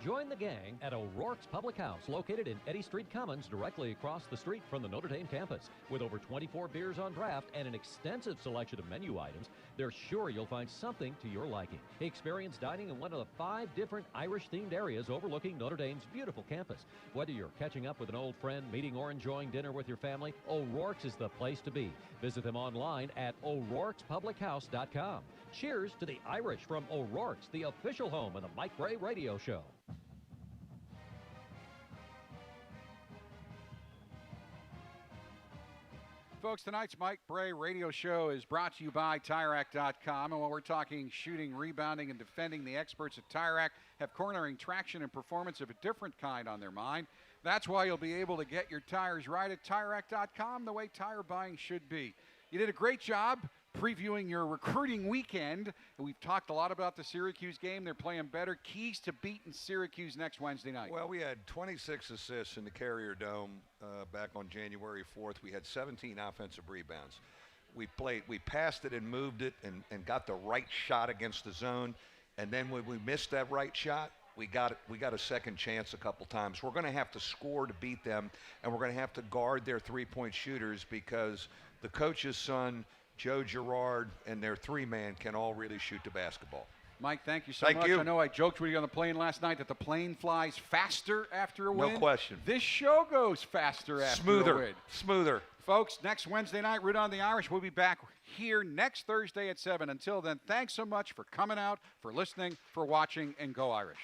Join the gang at O'Rourke's Public House, located in Eddy Street Commons, directly across the street from the Notre Dame campus. With over 24 beers on draft and an extensive selection of menu items, they're sure you'll find something to your liking. Experience dining in one of the 5 different Irish-themed areas overlooking Notre Dame's beautiful campus. Whether you're catching up with an old friend, meeting or enjoying dinner with your family, O'Rourke's is the place to be. Visit them online at o'rourkespublichouse.com. Cheers to the Irish from O'Rourke's, the official home of the Mike Brey Radio Show. Folks, tonight's Mike Brey Radio Show is brought to you by TireRack.com. And when we're talking shooting, rebounding, and defending, the experts at TireRack have cornering traction and performance of a different kind on their mind. That's why you'll be able to get your tires right at TireRack.com, the way tire buying should be. You did a great job previewing your recruiting weekend. And we've talked a lot about the Syracuse game. They're playing better. Keys to beating Syracuse next Wednesday night. Well, we had 26 assists in the Carrier Dome back on January 4th. We had 17 offensive rebounds. We passed it and moved it and got the right shot against the zone. And then when we missed that right shot, We got a second chance a couple times. We're going to have to score to beat them, and we're going to have to guard their three-point shooters because the coach's son, Joe Girard, and their three-man can all really shoot the basketball. Mike, thank you so much. I know I joked with you on the plane last night that the plane flies faster after a win. No question. This show goes faster after a win. Smoother. Folks, next Wednesday night, Root on the Irish. We'll be back here next Thursday at 7. Until then, thanks so much for coming out, for listening, for watching, and go Irish.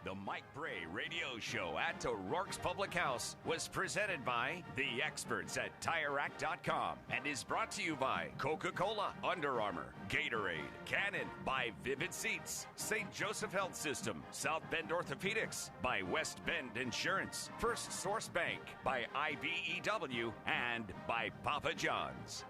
The Mike Brey Radio Show at O'Rourke's Public House was presented by the experts at TireRack.com and is brought to you by Coca-Cola, Under Armour, Gatorade, Canon, by Vivid Seats, St. Joseph Health System, South Bend Orthopedics, by West Bend Insurance, First Source Bank, by IBEW, and by Papa John's.